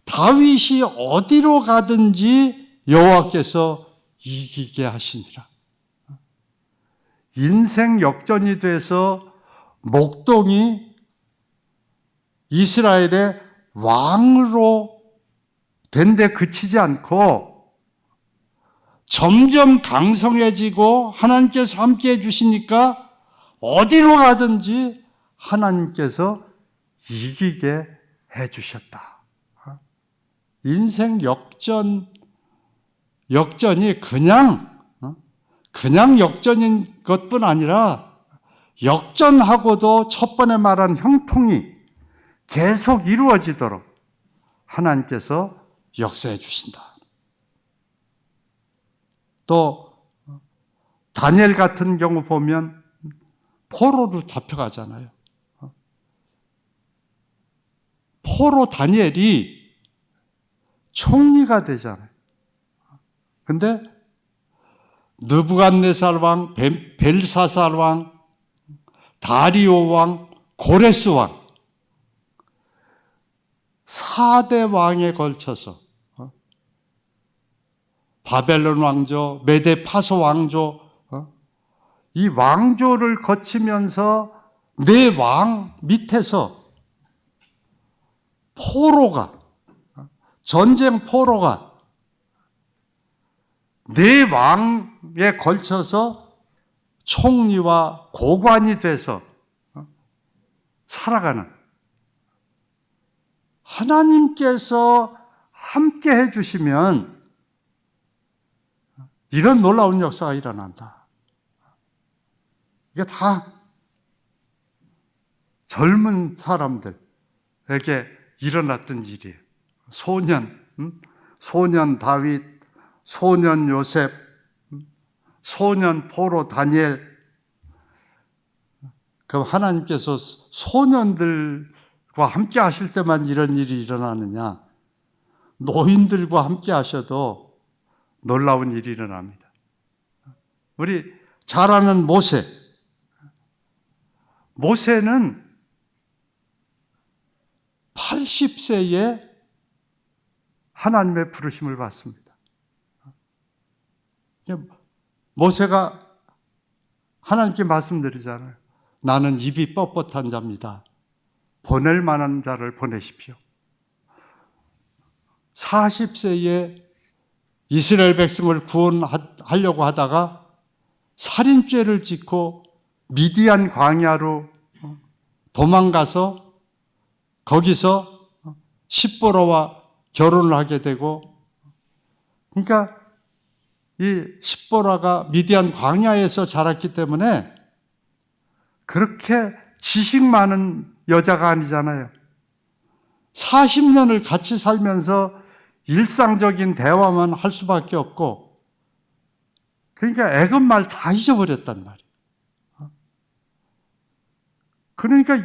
다윗이 어디로 가든지 여호와께서 이기게 하시니라. 인생 역전이 돼서 목동이 이스라엘의 왕으로 된 데 그치지 않고 점점 강성해지고 하나님께서 함께 해주시니까 어디로 가든지 하나님께서 이기게 해주셨다. 인생 역전이 그냥 역전인 것뿐 아니라 역전하고도 첫 번에 말한 형통이 계속 이루어지도록 하나님께서 역사해 주신다. 또 다니엘 같은 경우 보면 포로로 잡혀가잖아요. 포로 다니엘이 총리가 되잖아요. 근데 느부갓네살 왕, 벨사살 왕, 다리오 왕, 고레스 왕 4대 왕에 걸쳐서 바벨론 왕조, 메데 파소 왕조, 이 왕조를 거치면서 네 왕 밑에서 포로가, 전쟁 포로가 네 왕에 걸쳐서 총리와 고관이 돼서 살아가는, 하나님께서 함께 해주시면 이런 놀라운 역사가 일어난다. 이게 다 젊은 사람들에게 일어났던 일이에요. 소년 다윗, 소년 요셉, 소년 포로 다니엘. 그럼 하나님께서 소년들과 함께 하실 때만 이런 일이 일어나느냐? 노인들과 함께 하셔도 놀라운 일이 일어납니다. 우리 잘 아는 모세는 80세에 하나님의 부르심을 받습니다. 모세가 하나님께 말씀드리잖아요. 나는 입이 뻣뻣한 자입니다. 보낼 만한 자를 보내십시오. 40세에 이스라엘 백성을 구원하려고 하다가 살인죄를 짓고 미디안 광야로 도망가서 거기서 십보라와 결혼을 하게 되고, 그러니까 이 십보라가 미디안 광야에서 자랐기 때문에 그렇게 지식 많은 여자가 아니잖아요. 40년을 같이 살면서 일상적인 대화만 할 수밖에 없고, 그러니까 애굽 말 다 잊어버렸단 말이에요. 그러니까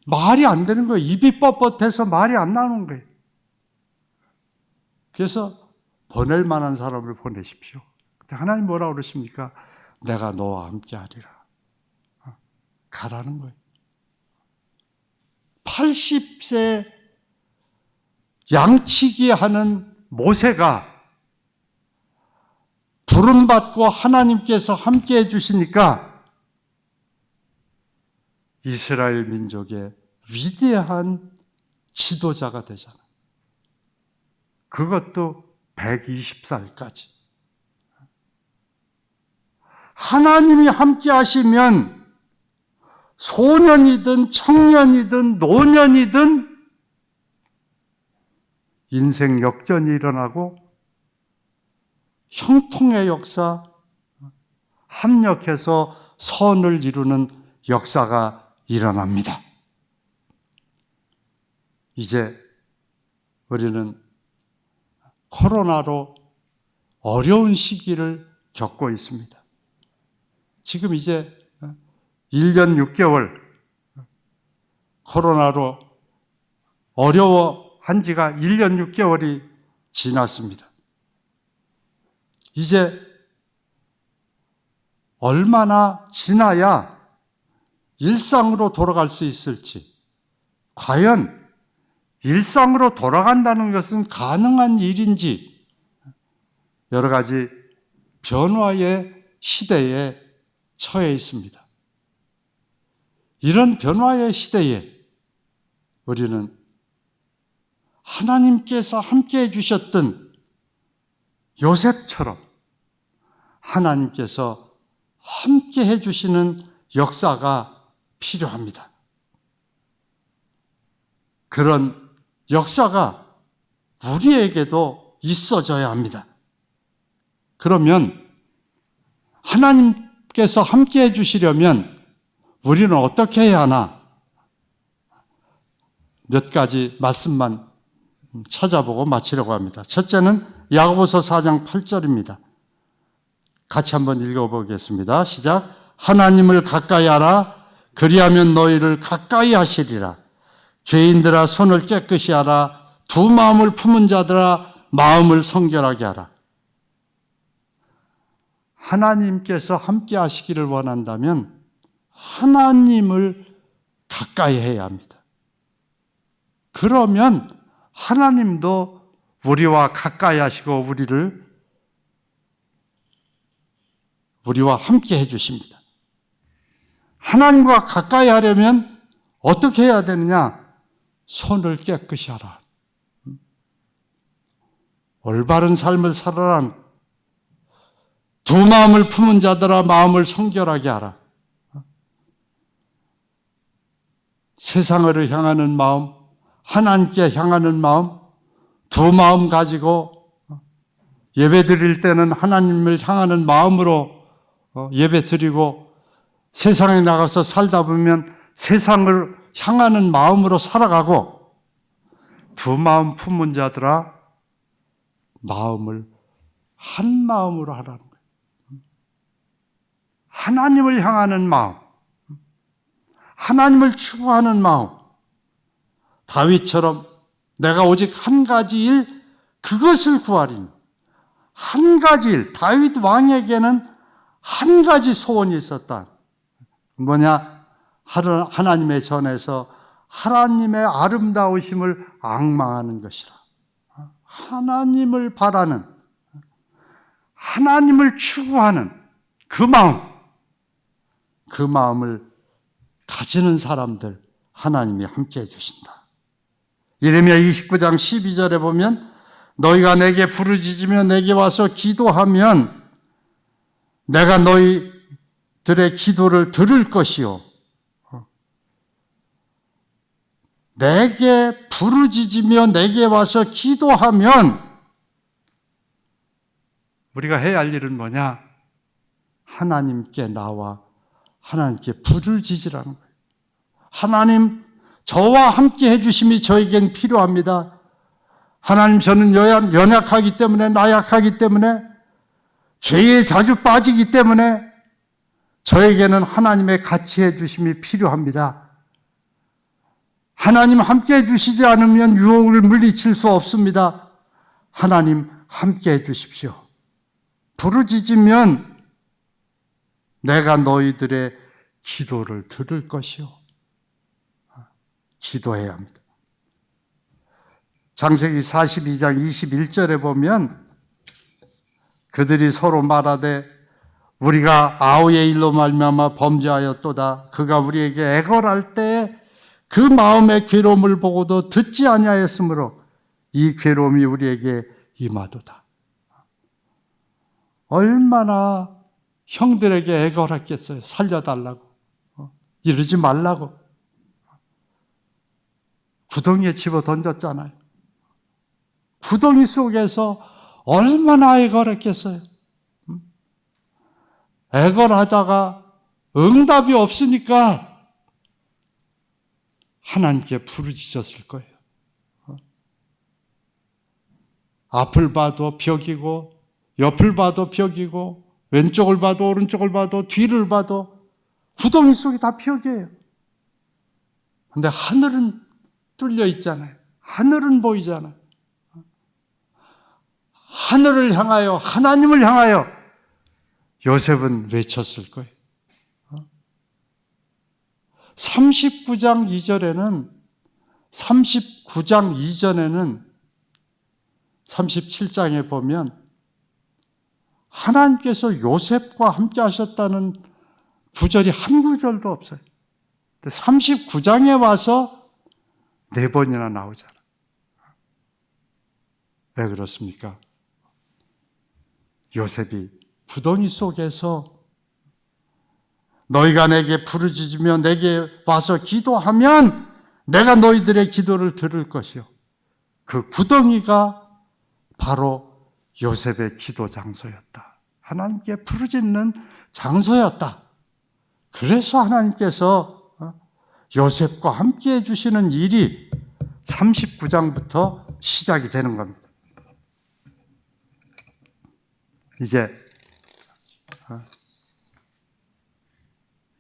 말이 안 되는 거예요. 입이 뻣뻣해서 말이 안 나오는 거예요. 그래서 보낼 만한 사람을 보내십시오. 근데 하나님 뭐라고 그러십니까? 내가 너와 함께 하리라. 가라는 거예요. 80세 양치기 하는 모세가 부름받고 하나님께서 함께 해주시니까 이스라엘 민족의 위대한 지도자가 되잖아요. 그것도 120살까지. 하나님이 함께 하시면 소년이든 청년이든 노년이든 인생 역전이 일어나고 형통의 역사, 합력해서 선을 이루는 역사가 일어납니다. 이제 우리는 코로나로 어려운 시기를 겪고 있습니다. 지금 이제 1년 6개월 코로나로 어려워한 지가 1년 6개월이 지났습니다. 이제 얼마나 지나야 일상으로 돌아갈 수 있을지, 과연 일상으로 돌아간다는 것은 가능한 일인지, 여러 가지 변화의 시대에 처해 있습니다. 이런 변화의 시대에 우리는 하나님께서 함께 해주셨던 요셉처럼 하나님께서 함께 해주시는 역사가 필요합니다. 그런 역사가 우리에게도 있어져야 합니다. 그러면 하나님께서 함께 해주시려면 우리는 어떻게 해야 하나? 몇 가지 말씀만 찾아보고 마치려고 합니다. 첫째는 야고보서 4장 8절입니다. 같이 한번 읽어보겠습니다. 시작. 하나님을 가까이 하라. 그리하면 너희를 가까이 하시리라. 죄인들아 손을 깨끗이 하라. 두 마음을 품은 자들아 마음을 성결하게 하라. 하나님께서 함께 하시기를 원한다면 하나님을 가까이 해야 합니다. 그러면 하나님도 우리와 가까이 하시고 우리를 우리와 함께 해주십니다. 하나님과 가까이 하려면 어떻게 해야 되느냐? 손을 깨끗이 하라. 올바른 삶을 살아라. 두 마음을 품은 자들아 마음을 성결하게 하라. 세상을 향하는 마음, 하나님께 향하는 마음, 두 마음 가지고 예배 드릴 때는 하나님을 향하는 마음으로 예배 드리고, 세상에 나가서 살다 보면 세상을 향하는 마음으로 살아가고, 두 마음 품은 자들아 마음을 한 마음으로 하라는 거예요. 하나님을 향하는 마음, 하나님을 추구하는 마음. 다윗처럼 내가 오직 한 가지 일, 그것을 구하리니. 한 가지 일, 다윗 왕에게는 한 가지 소원이 있었다. 뭐냐? 하나님의 전에서 하나님의 아름다우심을 앙망하는 것이라. 하나님을 바라는, 하나님을 추구하는 그 마음을 가지는 사람들 하나님이 함께 해주신다. 예레미야 29장 12절에 보면 너희가 내게 부르짖으며 내게 와서 기도하면 내가 너희들의 기도를 들을 것이요. 내게 부르짖으며 내게 와서 기도하면 우리가 해야 할 일은 뭐냐? 하나님께 나와 하나님께 부르짖으라는 거예요. 하나님, 저와 함께 해주심이 저에겐 필요합니다. 하나님, 저는 연약하기 때문에, 나약하기 때문에, 죄에 자주 빠지기 때문에 저에게는 하나님의 같이 해주심이 필요합니다. 하나님 함께 해주시지 않으면 유혹을 물리칠 수 없습니다. 하나님 함께 해주십시오. 부르짖으면 내가 너희들의 기도를 들을 것이요. 기도해야 합니다. 창세기 42장 21절에 보면 그들이 서로 말하되 우리가 아우의 일로 말미암아 범죄하였도다. 그가 우리에게 애걸할 때에 그 마음의 괴로움을 보고도 듣지 아니하였으므로 이 괴로움이 우리에게 임하도다. 얼마나 형들에게 애걸했겠어요. 살려달라고, 이러지 말라고. 구덩이에 집어 던졌잖아요. 구덩이 속에서 얼마나 애걸했겠어요. 애걸하다가 응답이 없으니까 하나님께 부르짖었을 거예요. 앞을 봐도 벽이고 옆을 봐도 벽이고 왼쪽을 봐도 오른쪽을 봐도 뒤를 봐도 구덩이 속이 다 벽이에요. 근데 하늘은 뚫려 있잖아요. 하늘은 보이잖아요. 하늘을 향하여, 하나님을 향하여 요셉은 외쳤을 거예요. 39장 이전에는 37장에 보면 하나님께서 요셉과 함께 하셨다는 구절이 한 구절도 없어요. 39장에 와서 4번이나 나오잖아요. 왜 그렇습니까? 요셉이 구덩이 속에서 너희가 내게 부르짖으며 내게 와서 기도하면 내가 너희들의 기도를 들을 것이요. 그 구덩이가 바로 요셉의 기도 장소였다. 하나님께 부르짖는 장소였다. 그래서 하나님께서 요셉과 함께 해주시는 일이 39장부터 시작이 되는 겁니다. 이제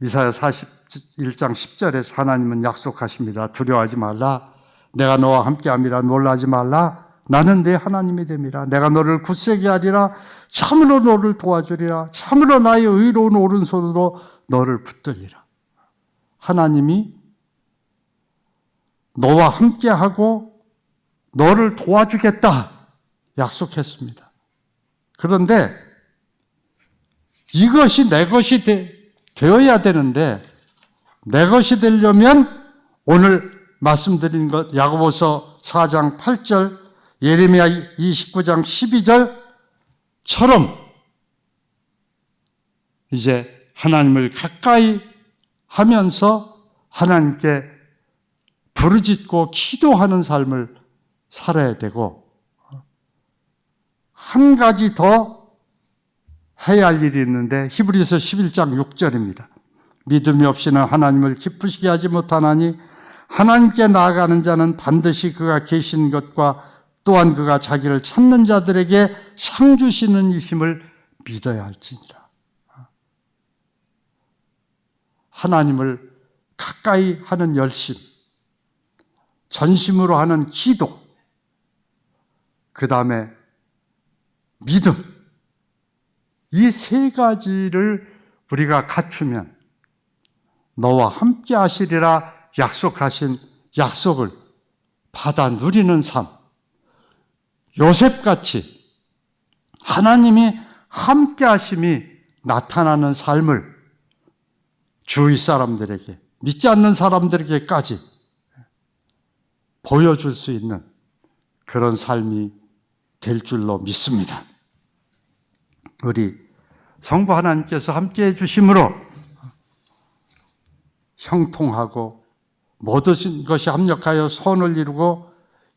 이사야 41장 10절에서 하나님은 약속하십니다. 두려워하지 말라. 내가 너와 함께함이라. 놀라지 말라. 나는 네 하나님이 됨이라. 내가 너를 굳세게 하리라. 참으로 너를 도와주리라. 참으로 나의 의로운 오른손으로 너를 붙들리라. 하나님이 너와 함께하고 너를 도와주겠다 약속했습니다. 그런데 이것이 내 것이 되어야 되는데, 내 것이 되려면 오늘 말씀드린 것 야고보서 4장 8절, 예레미야 29장 12절처럼 이제 하나님을 가까이 하면서 하나님께 부르짖고 기도하는 삶을 살아야 되고, 한 가지 더 해야 할 일이 있는데 히브리서 11장 6절입니다. 믿음이 없이는 하나님을 기쁘시게 하지 못하나니 하나님께 나아가는 자는 반드시 그가 계신 것과 또한 그가 자기를 찾는 자들에게 상 주시는 이심을 믿어야 할지니라. 하나님을 가까이 하는 열심, 전심으로 하는 기도, 그 다음에 믿음, 이 세 가지를 우리가 갖추면 너와 함께 하시리라 약속하신 약속을 받아 누리는 삶, 요셉같이 하나님이 함께 하심이 나타나는 삶을 주위 사람들에게, 믿지 않는 사람들에게까지 보여줄 수 있는 그런 삶이 될 줄로 믿습니다. 우리 성부 하나님께서 함께 해주심으로 형통하고 모든 것이 합력하여 선을 이루고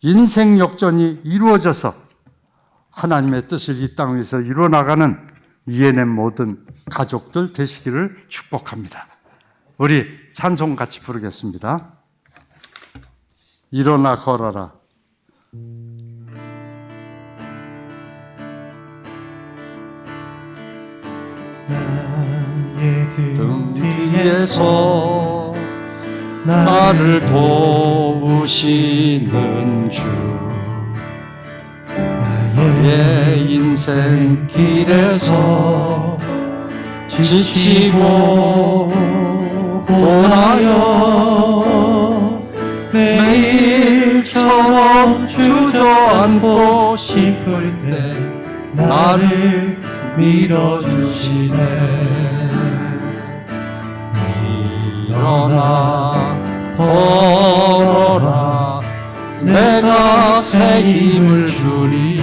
인생 역전이 이루어져서 하나님의 뜻을 이 땅에서 이루어나가는 이해낸 모든 가족들 되시기를 축복합니다. 우리 찬송 같이 부르겠습니다. 일어나 걸어라. 나의 등 등 뒤에서 뒤에서 나를 도우시는 주, 나의 인생 길에서 지치고 고나여 매일처럼 주저앉고 싶을 때 나를 밀어주시네. 일어나 걸어라, 내가 새 힘을 주리.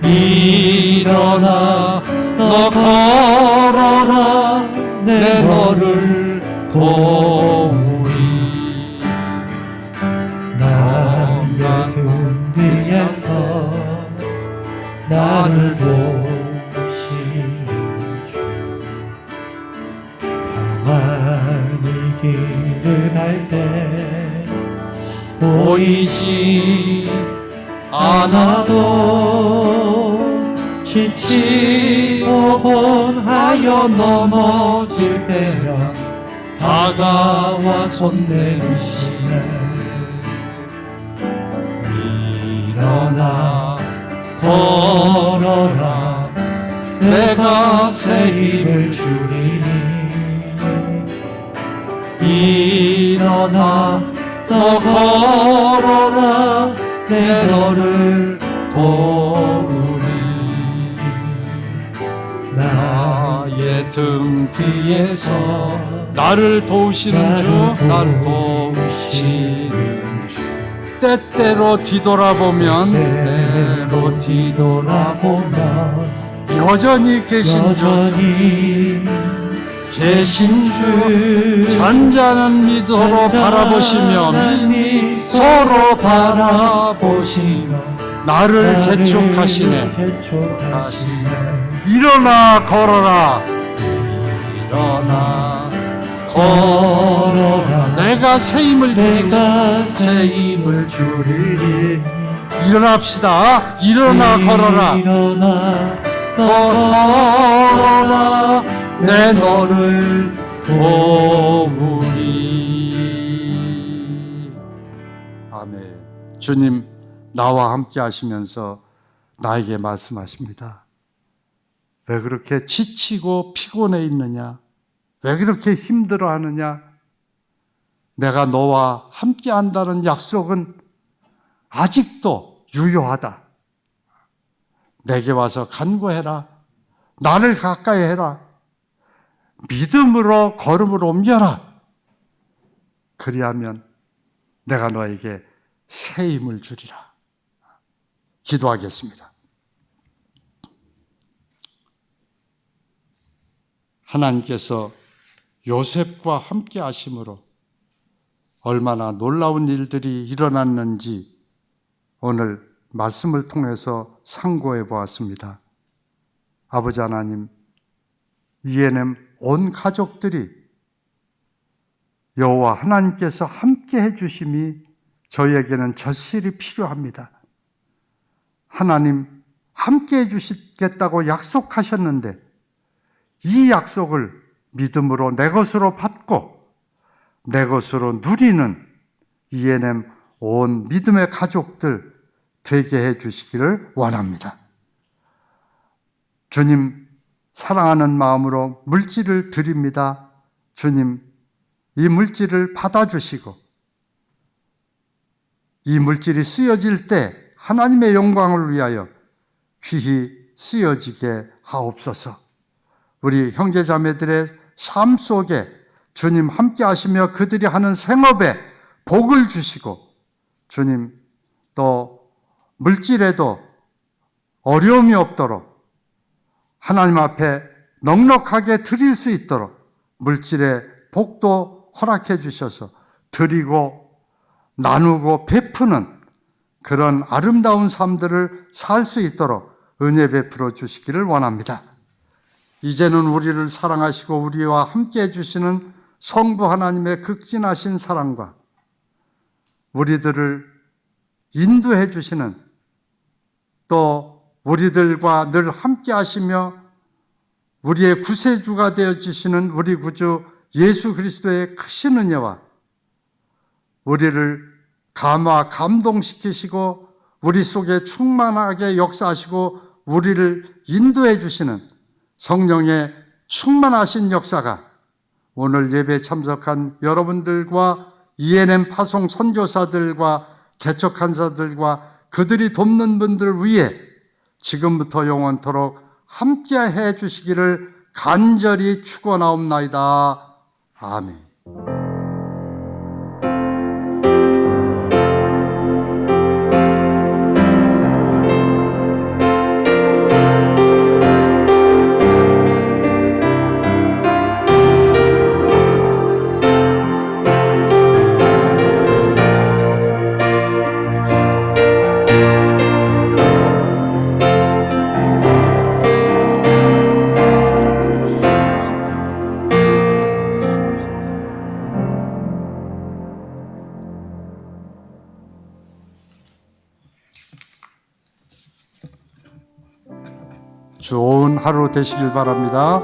일어나 너 걸어라, 내 너를 도우리. 나의 등 뒤에서 나를 도우시는 주, 평안히 길을 갈 때 보이지 않아도 지치고 곤하여 넘어질 때면 다가와 손 내미시네. 일어나 걸어라, 내가 새 힘을 주리. 일어나 너 걸어라, 내 너를 도우리. 나의 등 뒤에서 나를 도우시는 주, 나를 도우시는 주. 때때로 뒤돌아보면 여전히 계신 주, 잔잔한 미소로 바라보시며 서로 바라보시며 나를 재촉하시네. 일어나 걸어라, 일어나 걸어라, 내가 새 힘을 주리니. 일어납시다. 일어나 걸어라, 걸어라, 내 너를 도우리. 아멘. 주님 나와 함께 하시면서 나에게 말씀하십니다. 왜 그렇게 지치고 피곤해 있느냐? 왜 그렇게 힘들어 하느냐? 내가 너와 함께 한다는 약속은 아직도 유효하다. 내게 와서 간구해라. 나를 가까이 해라. 믿음으로 걸음을 옮겨라. 그리하면 내가 너에게 새 힘을 주리라. 기도하겠습니다. 하나님께서 요셉과 함께 하심으로 얼마나 놀라운 일들이 일어났는지 오늘 말씀을 통해서 상고해 보았습니다. 아버지 하나님, ENM 온 가족들이 여호와 하나님께서 함께 해주심이 저희에게는 절실히 필요합니다. 하나님 함께 해주시겠다고 약속하셨는데 이 약속을 믿음으로 내 것으로 받고 내 것으로 누리는 ENM 온 믿음의 가족들 되게 해주시기를 원합니다. 주님 사랑하는 마음으로 물질을 드립니다. 주님 이 물질을 받아주시고 이 물질이 쓰여질 때 하나님의 영광을 위하여 귀히 쓰여지게 하옵소서. 우리 형제자매들의 삶 속에 주님 함께 하시며 그들이 하는 생업에 복을 주시고 주님 또 물질에도 어려움이 없도록 하나님 앞에 넉넉하게 드릴 수 있도록 물질의 복도 허락해 주셔서 드리고 나누고 베푸는 그런 아름다운 삶들을 살 수 있도록 은혜 베풀어 주시기를 원합니다. 이제는 우리를 사랑하시고 우리와 함께 해주시는 성부 하나님의 극진하신 사랑과 우리들을 인도해 주시는 또 우리들과 늘 함께 하시며 우리의 구세주가 되어주시는 우리 구주 예수 그리스도의 크신 은혜와 우리를 감동시키시고 우리 속에 충만하게 역사하시고 우리를 인도해 주시는 성령의 충만하신 역사가 오늘 예배에 참석한 여러분들과 ENM 파송 선교사들과 개척간사들과 그들이 돕는 분들 위해 지금부터 영원토록 함께 해 주시기를 간절히 축원하옵나이다. 아멘. 좋은 하루 되시길 바랍니다.